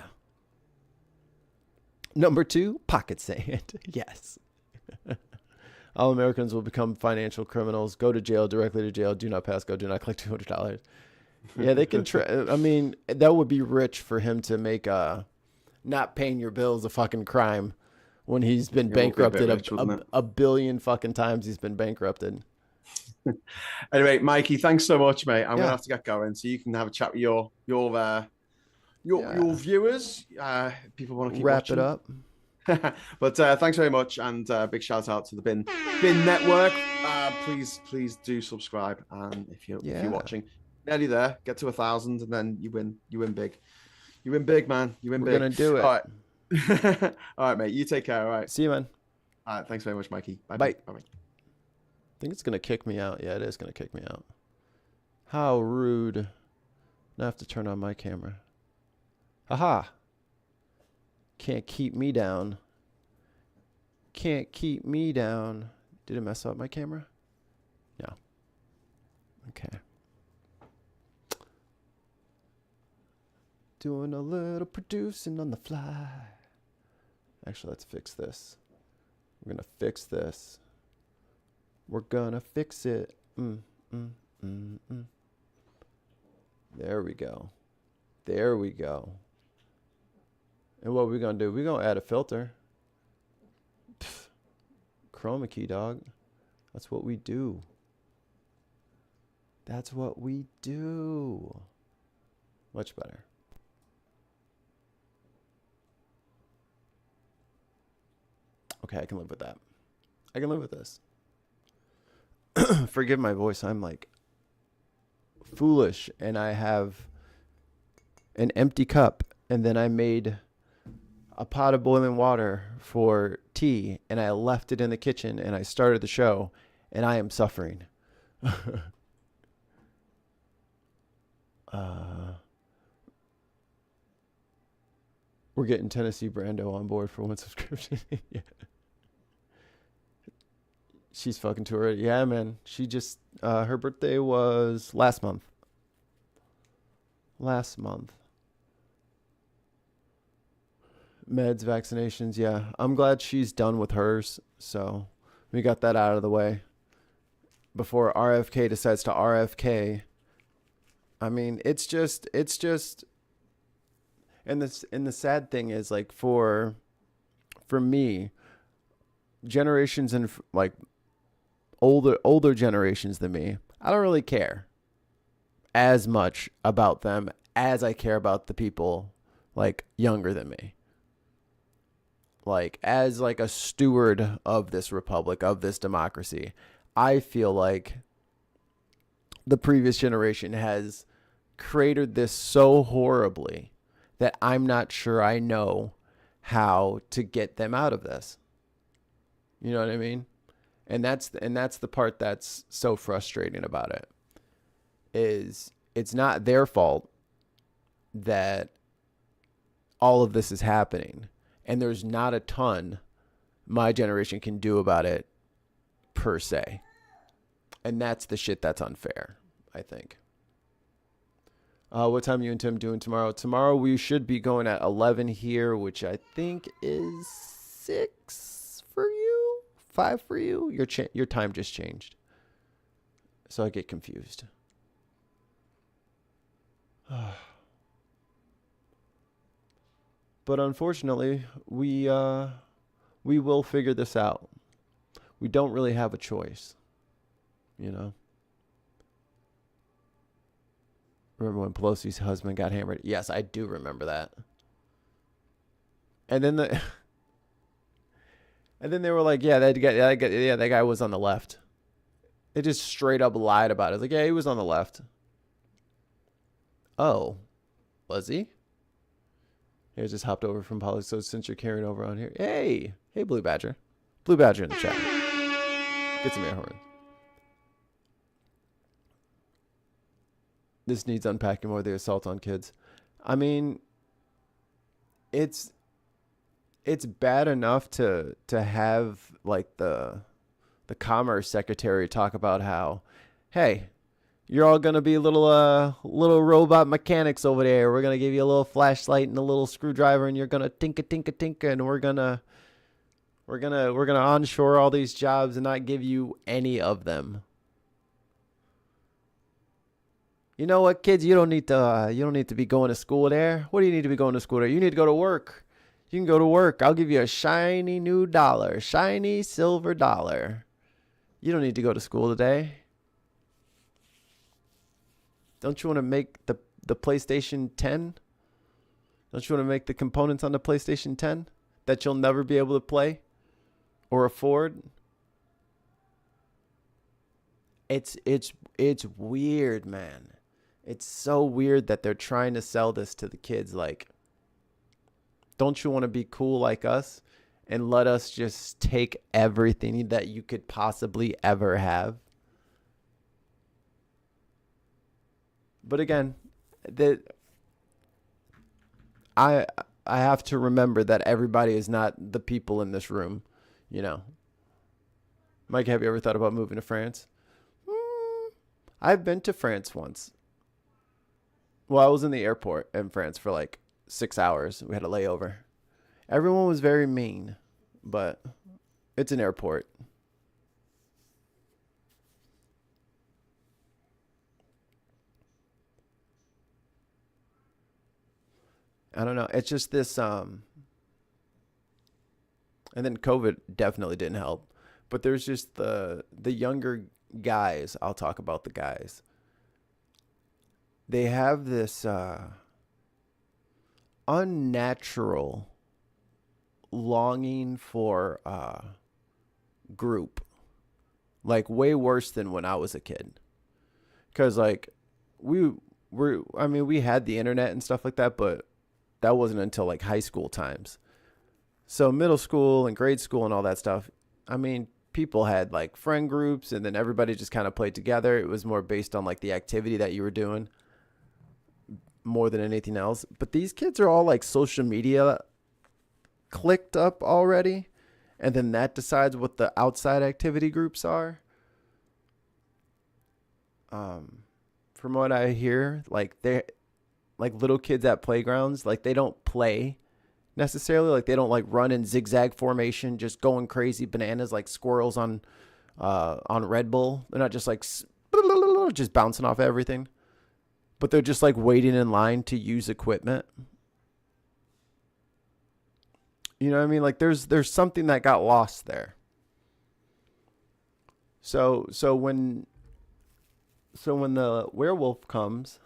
Number 2, pocket sand. Yes. All Americans will become financial criminals. Go to jail, directly to jail. Do not pass go. Do not collect $200. Yeah, they can I mean, that would be rich for him to make not paying your bills a fucking crime when he's been bankrupted a billion fucking times. He's been bankrupted. Anyway, Mikey, thanks so much, mate. I'm Yeah. gonna have to get going, so you can have a chat with your Yeah. viewers. People want to keep Wrap watching. it up. But thanks very much, and big shout out to the Bin Network. Please do subscribe, and if you're watching, nearly there, get to 1,000, and then you win big. You win big, man. You win big. We're gonna do it. All right. All right, mate. You take care. All right. See you, man. All right. Thanks very much, Mikey. Bye. Bye. Bye. I think it's gonna kick me out. Yeah, it is gonna kick me out. How rude. Now I have to turn on my camera. Haha. Can't keep me down. Can't keep me down. Did it mess up my camera? No. Okay. Doing a little producing on the fly. Actually, let's fix this. We're gonna fix this. We're gonna fix it. There we go. There we go. And what are we gonna do? We're gonna add a filter. Chroma key, dog. That's what we do. That's what we do. Much better. Okay, I can live with that. I can live with this. Forgive my voice. I'm like foolish, and I have an empty cup, and then I made a pot of boiling water for tea, and I left it in the kitchen, and I started the show, and I am suffering. We're getting Tennessee Brando on board for one subscription. Yeah. She's fucking too already. Yeah, man. She just, her birthday was last month. Meds, vaccinations, yeah. I'm glad she's done with hers, so we got that out of the way before RFK decides to RFK. I mean, it's just, and the sad thing is, like, for me, generations and like older generations than me, I don't really care as much about them as I care about the people like younger than me. Like, as like a steward of this republic, of this democracy, I feel like the previous generation has created this so horribly that I'm not sure I know how to get them out of this. You know what I mean? And that's the part that's so frustrating about it. Is it's not their fault that all of this is happening, and there's not a ton my generation can do about it per se. And that's the shit that's unfair, I think. What time are you and Tim doing tomorrow? Tomorrow we should be going at 11 here, which I think is 6 for you, 5 for you. Your time just changed, so I get confused. But unfortunately, we will figure this out. We don't really have a choice, you know. Remember when Pelosi's husband got hammered? Yes, I do remember that. And then they were like, yeah, that guy was on the left. They just straight up lied about it. It's like, yeah, he was on the left. Oh, was he? He just hopped over from politics. So since you're carrying over on here, hey, Blue Badger in the chat. Get some air horn. This needs unpacking more. The assault on kids. I mean, it's bad enough to have like the commerce secretary talk about how, hey, you're all gonna be little robot mechanics over there. We're gonna give you a little flashlight and a little screwdriver, and you're gonna tinka, and we're gonna onshore all these jobs and not give you any of them. You know what, kids? You don't need to be going to school there. What do you need to be going to school there? You need to go to work. You can go to work. I'll give you a shiny new dollar, shiny silver dollar. You don't need to go to school today. Don't you want to make the PlayStation 10? Don't you want to make the components on the PlayStation 10 that you'll never be able to play or afford? It's weird, man. It's so weird that they're trying to sell this to the kids. Like, don't you want to be cool like us and let us just take everything that you could possibly ever have? But again, I have to remember that everybody is not the people in this room, you know. Mike, have you ever thought about moving to France? I've been to France once. Well, I was in the airport in France for like 6 hours. We had a layover. Everyone was very mean, but it's an airport. I don't know. It's just this, and then COVID definitely didn't help. But there's just the younger guys. I'll talk about the guys. They have this unnatural longing for group, like way worse than when I was a kid. Because like we had the internet and stuff like that, but that wasn't until like high school times. So middle school and grade school and all that stuff, I mean, people had like friend groups and then everybody just kind of played together. It was more based on like the activity that you were doing more than anything else. But these kids are all like social media clicked up already. And then that decides what the outside activity groups are. From what I hear, like they're like little kids at playgrounds, like they don't play necessarily, like they don't like run in zigzag formation, just going crazy bananas like squirrels on Red Bull. They're not just like just bouncing off everything, but they're just like waiting in line to use equipment. You know what I mean? Like there's something that got lost there. So when the werewolf comes,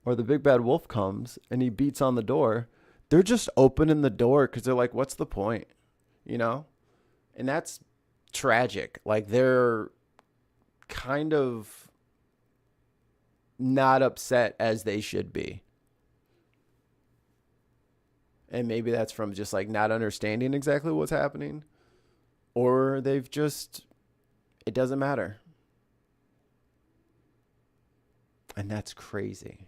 or the big bad wolf comes and he beats on the door, they're just opening the door because they're like, what's the point? You know? And that's tragic. Like they're kind of not upset as they should be. And maybe that's from just like not understanding exactly what's happening. Or they've just, it doesn't matter. And that's crazy.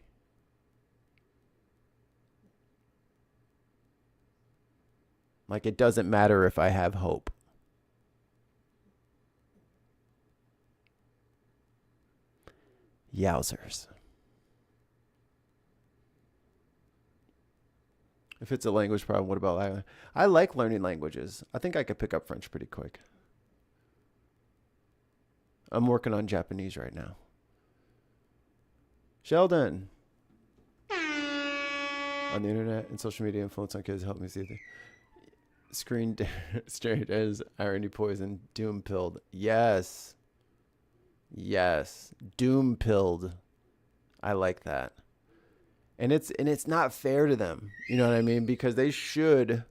Like it doesn't matter if I have hope. Yowzers. If it's a language problem, what about language? I like learning languages. I think I could pick up French pretty quick. I'm working on Japanese right now. Sheldon. On the internet and social media influence on kids help me see the screen straight as irony poison. Doom pilled. Yes. Yes. Doom pilled. I like that. And it's not fair to them. You know what I mean? Because they should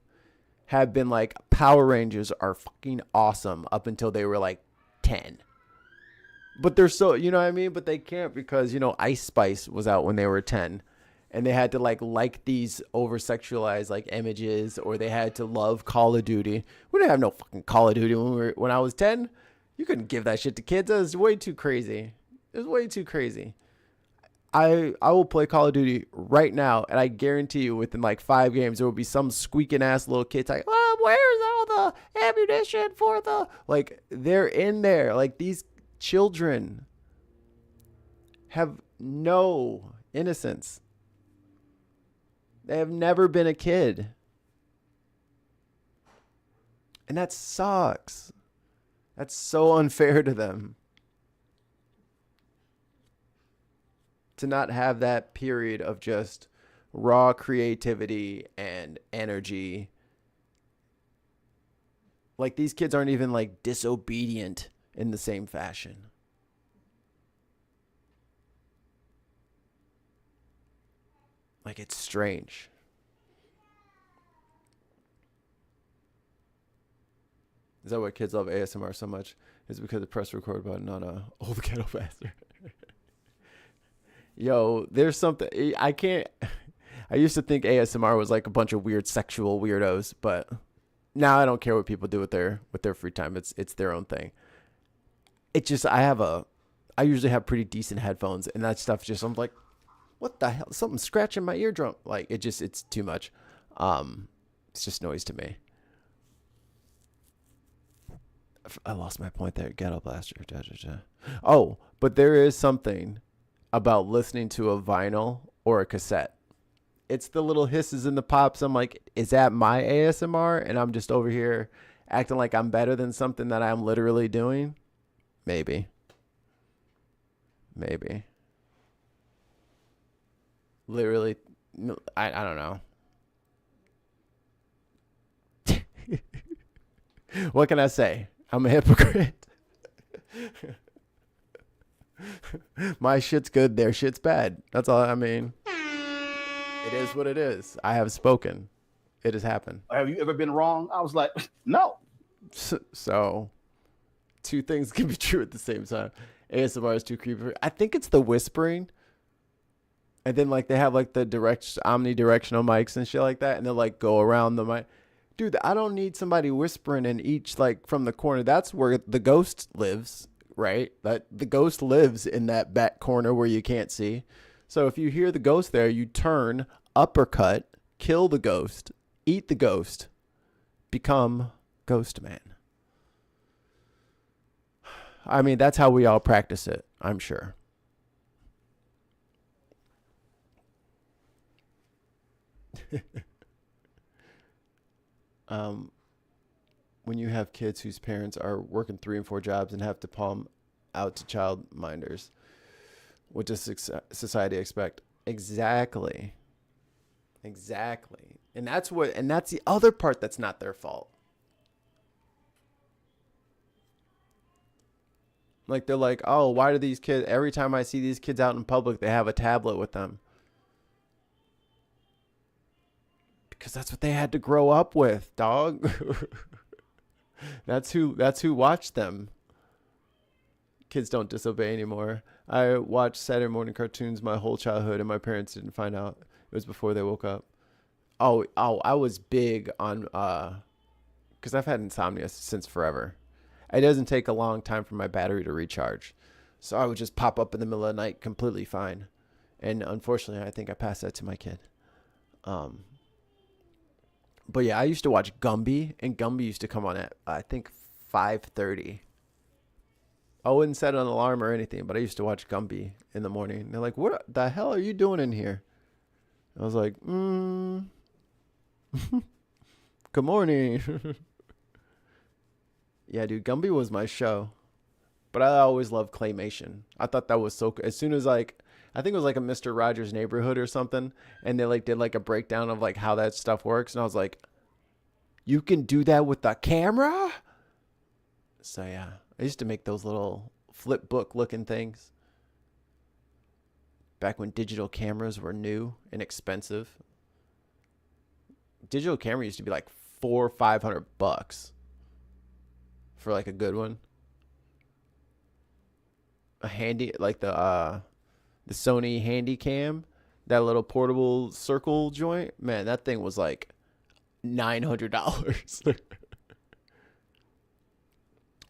have been like, Power Rangers are fucking awesome up until they were like 10. But they're so, you know what I mean? But they can't because, you know, Ice Spice was out when they were 10. And they had to like these over-sexualized like images, or they had to love Call of Duty. We didn't have no fucking Call of Duty when I was 10. You couldn't give that shit to kids. That was way too crazy. It was way too crazy. I will play Call of Duty right now, and I guarantee you within like 5 games there will be some squeaking ass little kid like, oh, where's all the ammunition for the, like, they're in there. Like, these children have no innocence. They have never been a kid. And that sucks. That's so unfair to them. To not have that period of just raw creativity and energy. Like, these kids aren't even like disobedient in the same fashion. Like, it's strange. Is that why kids love ASMR so much? Is because the press record button on a old ghetto bastard. Yo, there's something I can't. I used to think ASMR was like a bunch of weird sexual weirdos, but now I don't care what people do with their free time. It's their own thing. It just I usually have pretty decent headphones, and that stuff just I'm like, what the hell? Something's scratching my eardrum. Like it's too much. It's just noise to me. I lost my point there. Ghetto blaster. Oh, but there is something about listening to a vinyl or a cassette. It's the little hisses and the pops. I'm like, is that my ASMR? And I'm just over here acting like I'm better than something that I'm literally doing. Maybe. Literally, I don't know. What can I say? I'm a hypocrite. My shit's good, their shit's bad. That's all I mean. It is what it is. I have spoken. It has happened. Have you ever been wrong? I was like, no. So, two things can be true at the same time. ASMR is too creepy. I think it's the whispering. And then like they have like the omnidirectional mics and shit like that. And they'll like go around the mic. Dude, I don't need somebody whispering in each, like, from the corner. That's where the ghost lives, right? That the ghost lives in that back corner where you can't see. So if you hear the ghost there, you turn, uppercut, kill the ghost, eat the ghost, become Ghost Man. I mean, that's how we all practice it, I'm sure. When you have kids whose parents are working 3 and 4 jobs and have to palm out to child minders, what does society expect? Exactly. And that's the other part that's not their fault. Like they're like, oh, why do these kids, every time I see these kids out in public, they have a tablet with them? Because that's what they had to grow up with, dog. That's who watched them. Kids don't disobey anymore. I watched Saturday morning cartoons my whole childhood, and my parents didn't find out. It was before they woke up. Oh, I was big on, because I've had insomnia since forever. It doesn't take a long time for my battery to recharge. So I would just pop up in the middle of the night completely fine. And unfortunately, I think I passed that to my kid. But yeah, I used to watch Gumby, and Gumby used to come on at, I think, 5:30. I wouldn't set an alarm or anything, but I used to watch Gumby in the morning. And they're like, what the hell are you doing in here? I was like, good morning. Yeah, dude, Gumby was my show. But I always loved claymation. I thought that was so, as soon as like, I think it was like a Mr. Rogers' Neighborhood or something, and they like did like a breakdown of like how that stuff works, and I was like, you can do that with the camera? So yeah, I used to make those little flip book looking things back when digital cameras were new and expensive. Digital camera used to be like $400 or $500 for like a good one. A handy, like the Sony Handycam, that little portable circle joint, man, that thing was like $900.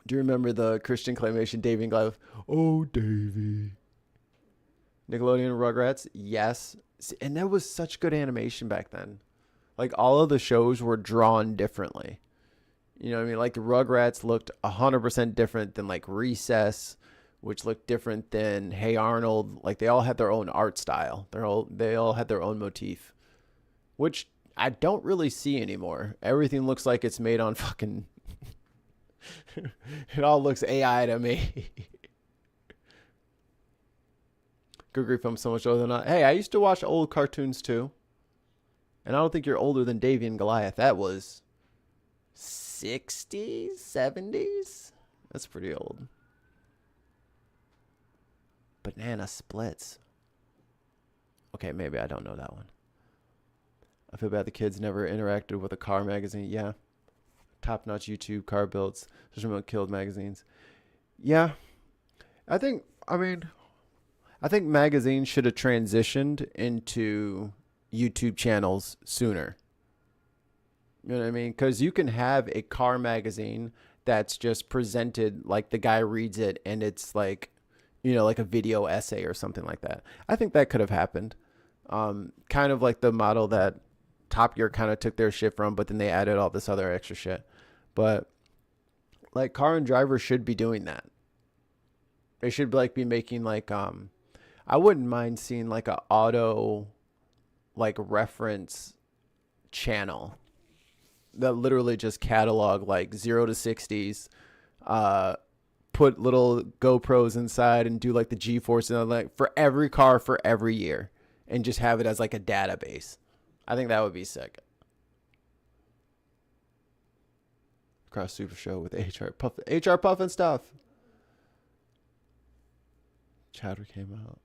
Do you remember the Christian claymation Davy and Goliath? Oh, Davy. Nickelodeon Rugrats? Yes. And that was such good animation back then. Like all of the shows were drawn differently. You know what I mean? Like the Rugrats looked 100% different than like Recess, which looked different than Hey Arnold. Like they all had their own art style. They all had their own motif, which I don't really see anymore. Everything looks like it's made on fucking. It all looks AI to me. Good grief, I'm so much older than I. Hey, I used to watch old cartoons too. And I don't think you're older than Davy and Goliath. That was 60s, 70s. That's pretty old. Banana Splits. Okay, maybe I don't know that one. I feel bad the kids never interacted with a car magazine. Yeah. Top-notch YouTube car builds. There's no killed magazines. Yeah. I think magazines should have transitioned into YouTube channels sooner. You know what I mean? Because you can have a car magazine that's just presented like the guy reads it and it's like, you know, like a video essay or something like that. I think that could have happened. Kind of like the model that Top Gear kind of took their shit from, but then they added all this other extra shit. But like Car and Driver should be doing that. They should like be making like I wouldn't mind seeing like a auto like reference channel that literally just catalog like 0 to 60s, put little GoPros inside and do like the G-force and like for every car for every year and just have it as like a database. I think that would be sick. Cross Super Show with HR Puff and stuff. Chowder came out.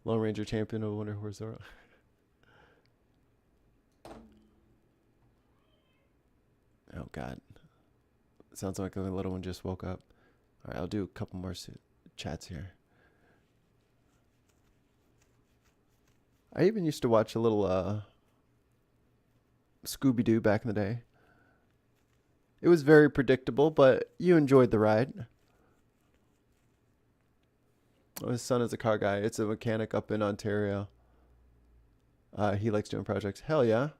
Lone Ranger champion of Wonder Horse. Oh, God. Sounds like the little one just woke up. All right, I'll do a couple more chats here. I even used to watch a little Scooby-Doo back in the day. It was very predictable, but you enjoyed the ride. Oh, his son is a car guy. It's a mechanic up in Ontario. He likes doing projects. Hell yeah.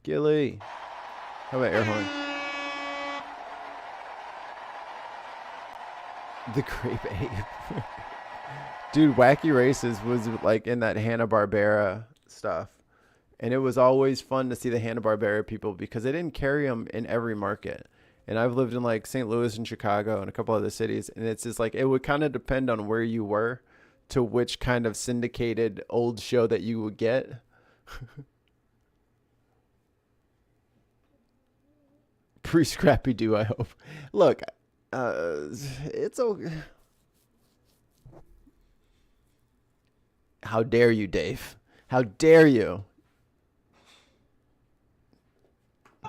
Gilly. How about air horn? The Grape Ape. Dude, Wacky Races was like in that Hanna-Barbera stuff. And it was always fun to see the Hanna-Barbera people because they didn't carry them in every market. And I've lived in like St. Louis and Chicago and a couple other cities. And it's just like, it would kind of depend on where you were to which kind of syndicated old show that you would get. Pre-Scrappy-Doo, I hope. Look, it's okay. How dare you, Dave? How dare you?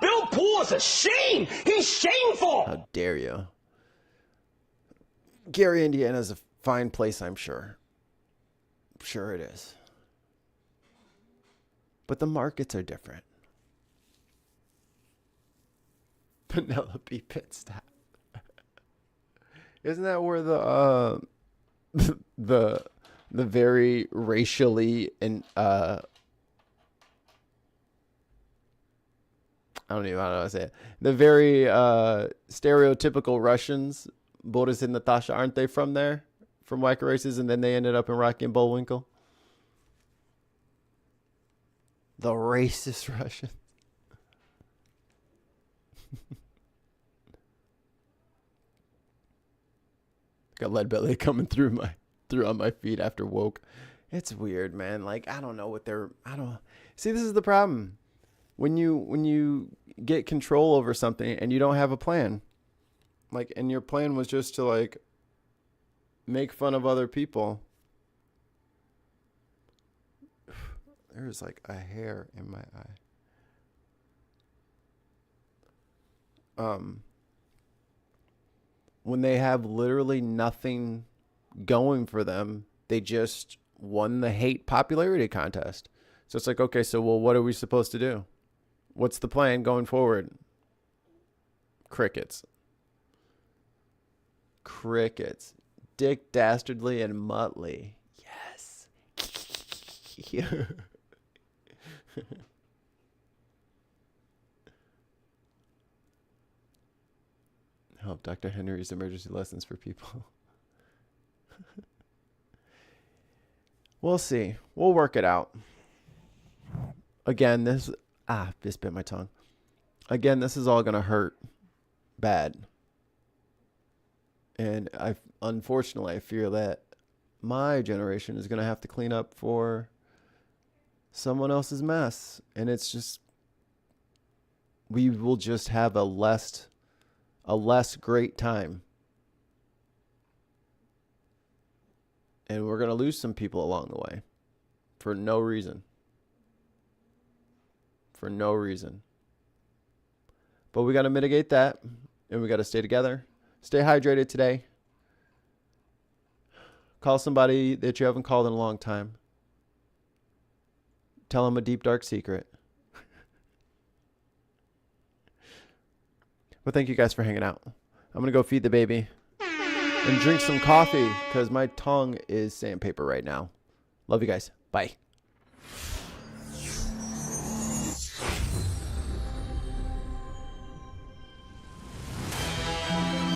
Bill Poole is a shame. He's shameful. How dare you? Gary, Indiana is a fine place, I'm sure. Sure it is. But the markets are different. Penelope Pit Stop. Isn't that where the very racially and I don't even know how to say it. The very stereotypical Russians, Boris and Natasha, aren't they from there? From Wacky Races, and then they ended up in Rocky and Bullwinkle? The racist Russians. Got lead belly coming through on my feed after woke. It's weird, man. Like, I don't know what see, this is the problem. When you get control over something and you don't have a plan, like, and your plan was just to like make fun of other people. There's like a hair in my eye. When they have literally nothing going for them, they just won the hate popularity contest. So it's like, okay, so well, what are we supposed to do? What's the plan going forward? Crickets. Dick Dastardly and Muttley. Yes. Help Dr. Henry's emergency lessons for people. We'll see. We'll work it out. Again, this bit my tongue. Again, this is all going to hurt bad. And unfortunately, I fear that my generation is going to have to clean up for someone else's mess. And it's just, we will just have a less great time. And we're going to lose some people along the way. for no reason. For no reason. But we got to mitigate that, and we got to stay together. Stay hydrated today. Call somebody that you haven't called in a long time. Tell them a deep, dark secret. But thank you guys for hanging out. I'm going to go feed the baby and drink some coffee because my tongue is sandpaper right now. Love you guys. Bye.